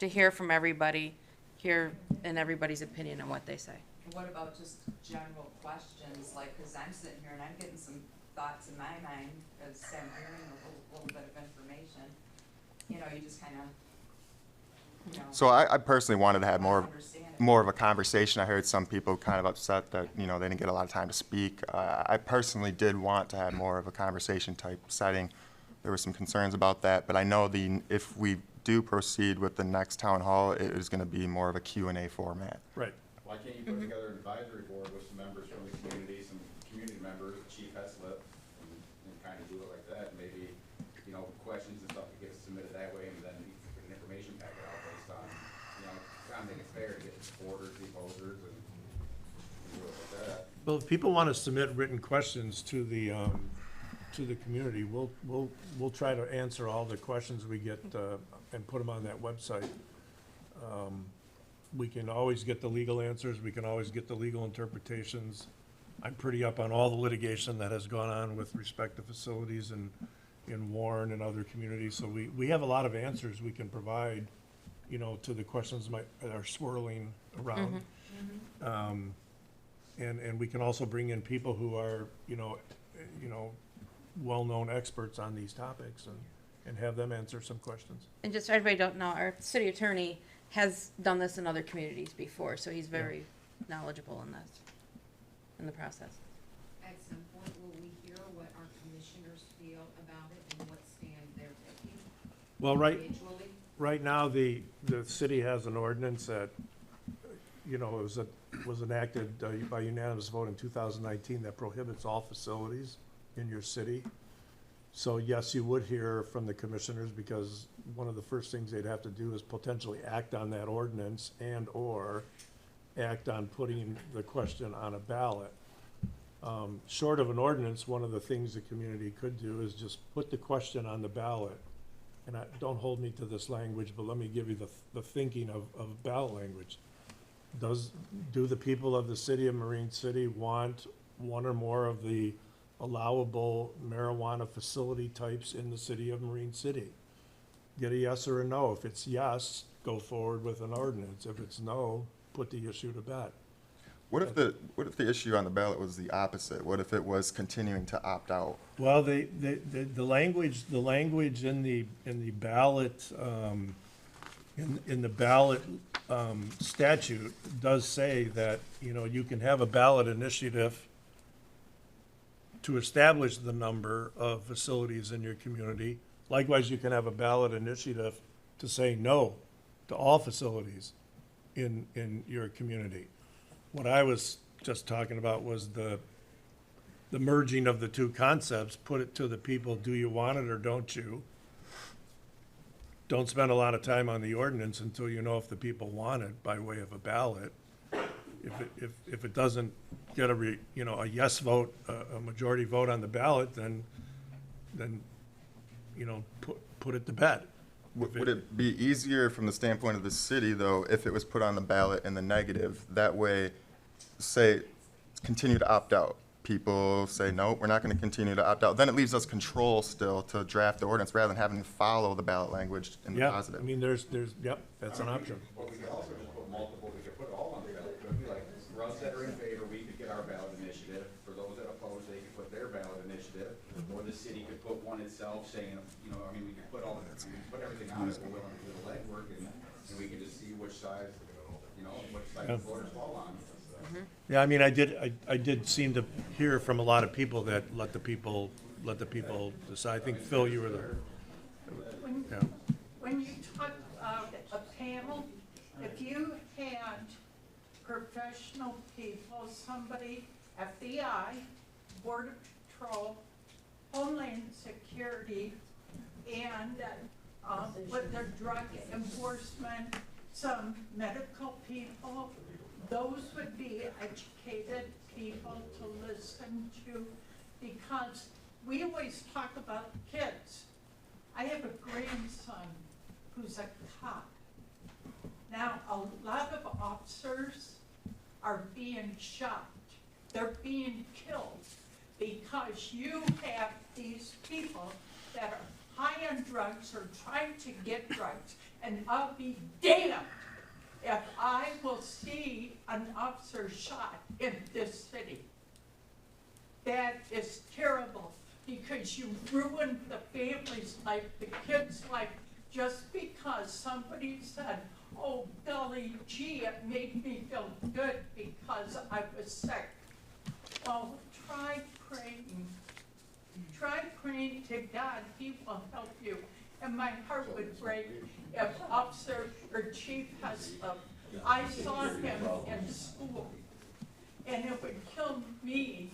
to hear from everybody, hear in everybody's opinion on what they say. What about just general questions, like, because I'm sitting here and I'm getting some thoughts in my mind as I'm hearing a little bit of information. You know, you just kind of, you know. So I personally wanted to have understand it. more of a conversation. I heard some people kind of upset that, you know, they didn't get a lot of time to speak. I personally did want to have more of a conversation type setting. There were some concerns about that, but I know if we do proceed with the next town hall, it is going to be more of a Q&A format. Right. Why can't you put together an advisory board with some members from the community, some community members, Chief Heslip, and kind of do it like that? Maybe, you know, questions and stuff that get submitted that way, and then you can put an information packet out based on, you know, kind of make it fair to get supporters, opposers, and do it like that. Well, if people want to submit written questions to the community, we'll try to answer all the questions we get, and put them on that website. We can always get the legal answers, we can always get the legal interpretations. I'm pretty up on all the litigation that has gone on with respect to facilities in Warren and other communities, so we have a lot of answers we can provide, you know, to the questions that are swirling around. And we can also bring in people who are, you know, well-known experts on these topics and have them answer some questions. And just so everybody don't know, our city attorney has done this in other communities before, so he's very knowledgeable in this, in the process. At some point, will we hear what our commissioners feel about it and what stand they're taking? Well, Individually? right now, the city has an ordinance that, you know, was enacted by unanimous vote in 2019 that prohibits all facilities in your city. So yes, you would hear from the commissioners, because one of the first things they'd have to do is potentially act on that ordinance and/or act on putting the question on a ballot. Short of an ordinance, one of the things the community could do is just put the question on the ballot. And don't hold me to this language, but let me give you the thinking of ballot language. Do the people of the city of Marine City want one or more of the allowable marijuana facility types in the city of Marine City? Get a yes or a no. If it's yes, go forward with an ordinance. If it's no, put the issue to bed. What if the issue on the ballot was the opposite? What if it was continuing to opt out? Well, the language in the ballot, in the ballot statute does say that, you know, you can have a ballot initiative to establish the number of facilities in your community. Likewise, you can have a ballot initiative to say no to all facilities in your community. What I was just talking about was the merging of the two concepts. Put it to the people, do you want it or don't you? Don't spend a lot of time on the ordinance until you know if the people want it by way of a ballot. If it doesn't get a yes vote, a majority vote on the ballot, then you know, put it to bed. Would it be easier from the standpoint of the city, though, if it was put on the ballot in the negative? That way, say, continue to opt out. People say, no, we're not going to continue to opt out. Then it leaves us control still to draft the ordinance rather than having to follow the ballot language in the positive. I mean, yep, that's an option. But we could also just put multiple, we could put it all on the ballot. It would be like, for us that are in favor, we could get our ballot initiative. For those that oppose, they could put their ballot initiative. Or the city could put one itself saying, you know, I mean, we could put put everything on it, we're willing to do the legwork, and we can just see which side, you know, which side the voters fall on. Yeah, I mean, I did seem to hear from a lot of people that let the people decide. I think, Phil, you were there. Yeah. When you talk about a panel, if you had professional people, somebody, FBI, Border Patrol, Homeland Security, and with their drug enforcement, some medical people, those would be educated people to listen to, because we always talk about kids. I have a grandson who's a cop. Now, a lot of officers are being shot. They're being killed because you have these people that are high on drugs or trying to get drugs, and I'll be damned if I will see an officer shot in this city. That is terrible, because you ruined the family's life, the kid's life, just because somebody said, oh, golly gee, it made me feel good because I was sick. Well, try praying. Try praying to God, He will help you. And my heart would break if Officer or Chief Heslop, I saw him in school, and it would kill me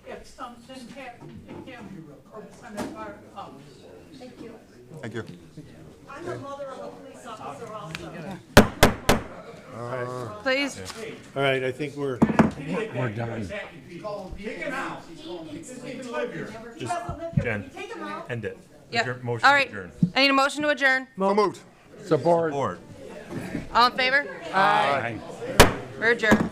if something happened to him or one of our officers. Thank you. Thank you. I'm a mother of a police officer also. Please. All right, I think we're done. Just, Jen, end it. Yep. Adjourn- Motion All to right. adjourn. I need a motion to adjourn. So moved. Support. All in favor? Aye. We're adjourned.